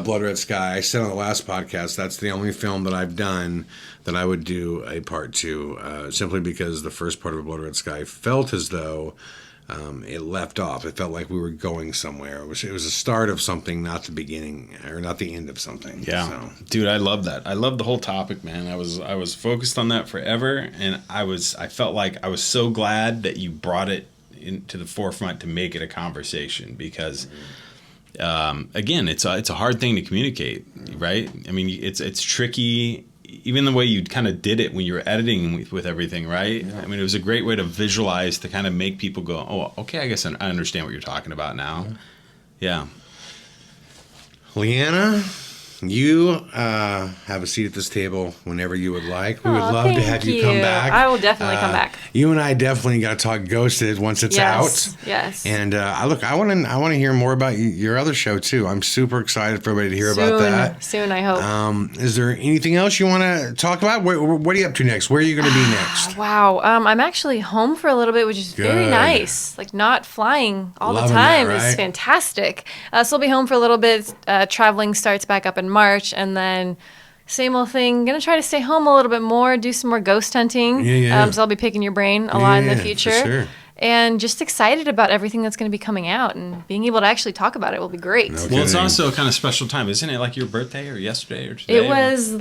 Blood Red Sky, I said on the last podcast, that's the only film that I've done that I would do a part two, simply because the first part of A Blood Red Sky felt as though it left off. It felt like we were going somewhere. It was a start of something, not the beginning or not the end of something. Yeah, so. Dude, I love that. I love the whole topic, man. I was focused on that forever, and I felt like I was so glad that you brought it into the forefront to make it a conversation, because again, it's a hard thing to communicate, right? I mean, it's tricky. Even the way you kind of did it when you were editing with everything, right? Yeah. I mean, it was a great way to visualize, to kind of make people go, oh, okay, I guess I understand what you're talking about now. Yeah. Leeanna, you have a seat at this table whenever you would like. We would love to have you come back. I will definitely come back. You and I definitely got to talk Ghosted once it's out. Yes. And I want to hear more about your other show too. I'm super excited for everybody to hear about that. Soon, I hope. Is there anything else you want to talk about? What are you up to next? Where are you going to be next? Wow. I'm actually home for a little bit, which is very nice. Like, not flying all the time is fantastic. So I'll be home for a little bit. Traveling starts back up in March, and then same old thing. Gonna try to stay home a little bit more, do some more ghost hunting. So I'll be picking your brain a lot in the future. For sure. And just excited about everything that's going to be coming out, and being able to actually talk about it will be great. Well, it's also a kind of special time, isn't it? Like your birthday, or yesterday, or today? It was. It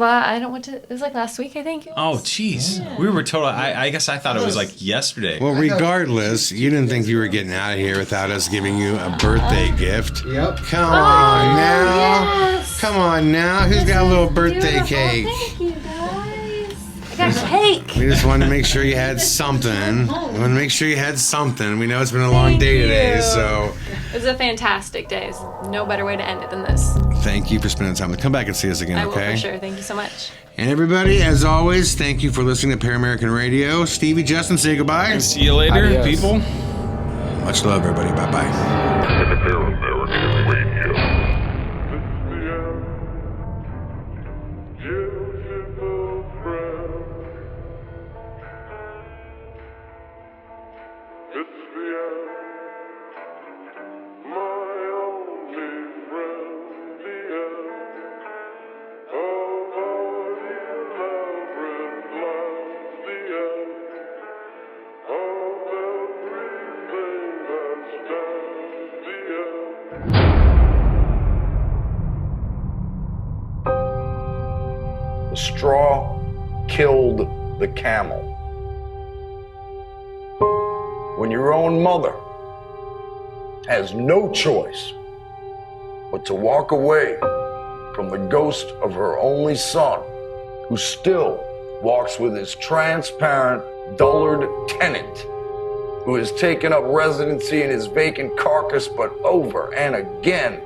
was like last week, I think. Oh, jeez. Yeah. We were total. I guess I thought it was like yesterday. Well, regardless, you didn't think you were getting out of here without us giving you a birthday gift. Yep. Come on now. Yes. Come on now. Who's got a little birthday cake? Thank you, guys. I got cake. cake. We just wanted to make sure you had something. We wanted to make sure you had something. We know it's been a long day today, you. so It was a fantastic day. There's no better way to end it than this. thank you for spending time. Come back and see us again, I will okay? for sure. Thank you so much. And everybody, as always, thank you for listening to Paramerican Radio. Stevie, Justin, say goodbye. See you later, Adios. people. Much love, everybody. Bye-bye. Paramerican Radio. The straw killed the camel. When your own mother has no choice but to walk away from the ghost of her only son, who still walks with his transparent, dullard tenant, who has taken up residency in his vacant carcass, but over and again,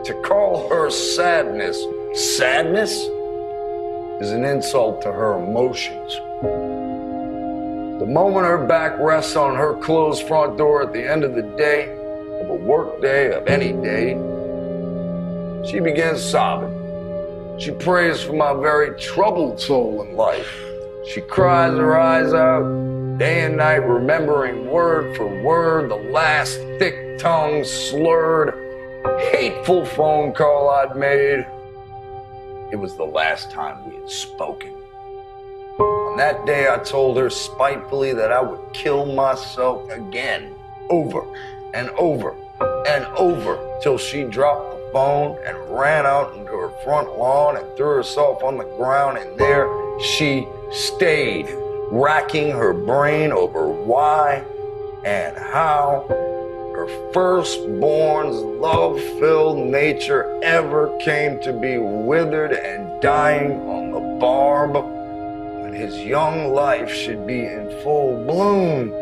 to call her sadness is an insult to her emotions. The moment her back rests on her closed front door at the end of the day, of a work day, of any day, she begins sobbing. She prays for my very troubled soul in life. She cries her eyes out, day and night, remembering word for word the last thick-tongued, slurred, hateful phone call I'd made. It was the last time we had spoken. On that day, I told her spitefully that I would kill myself again, over and over and over, till she dropped the phone and ran out into her front lawn and threw herself on the ground, and there she stayed, racking her brain over why and how her firstborn's love-filled nature ever came to be withered and dying on the barb when his young life should be in full bloom.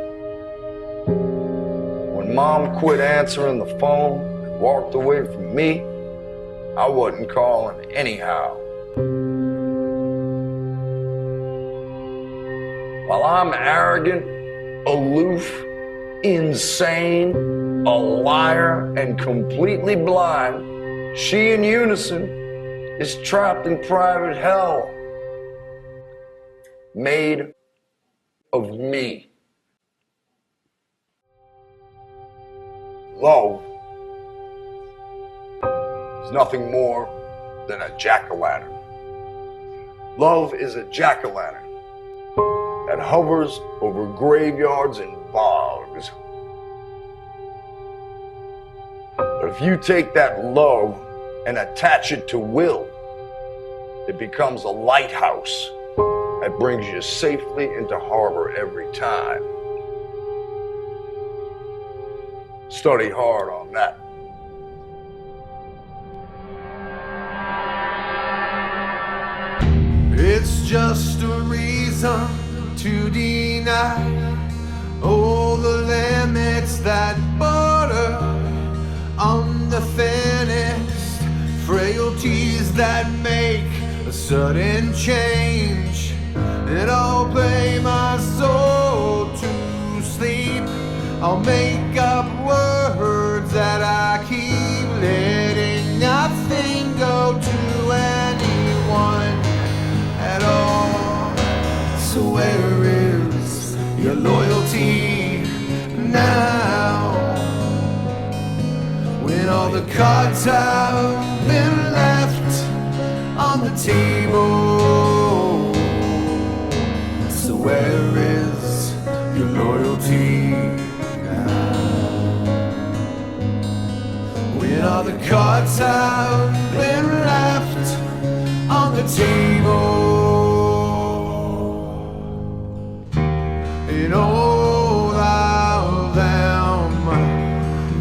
When Mom quit answering the phone and walked away from me, I wasn't calling anyhow. While I'm arrogant, aloof, insane, a liar, and completely blind, she in unison is trapped in private hell, made of me. Love is nothing more than a jack-o'-lantern. Love is a jack-o'-lantern that hovers over graveyards and bogs. But if you take that love and attach it to will, it becomes a lighthouse that brings you safely into harbor every time. Study hard on that. It's just a reason to deny all the limits that border on the thinnest frailties that make a sudden change. And I'll play my soul to sleep. I'll make up words that I keep, letting nothing go to anyone at all. So where is your loyalty now? When all the cards have been left on the table. So where is your loyalty now? When all the cards have been left on the table. And all of them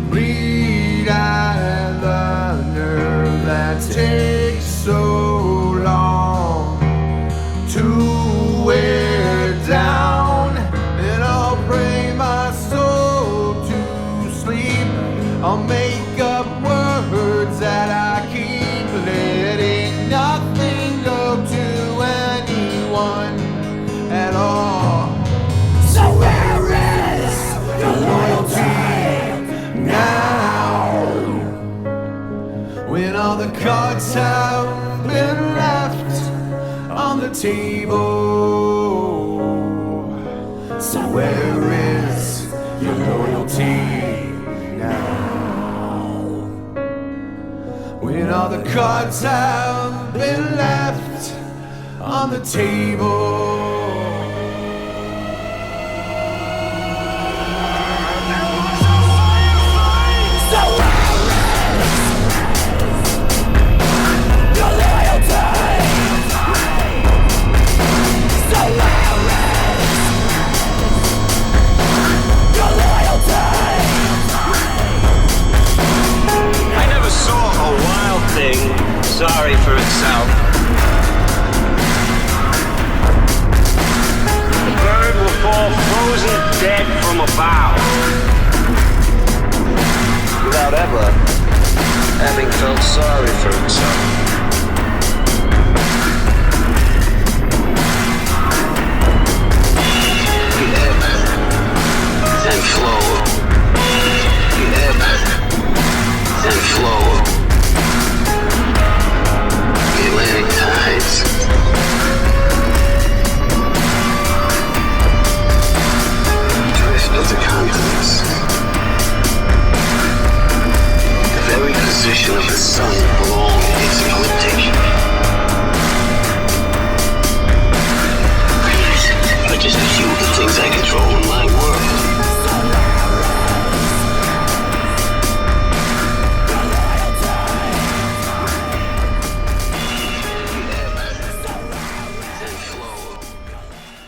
bleed at the nerve that takes so long to wear the cards have been left on the table. So where is your loyalty now? When all the cards have been left on the table. Sorry for itself. The bird will fall frozen dead from a bough without ever having felt sorry for himself. Ebb and flow. Ebb and flow. Atlantic tides. Drift of the continents. The very position of the sun belongs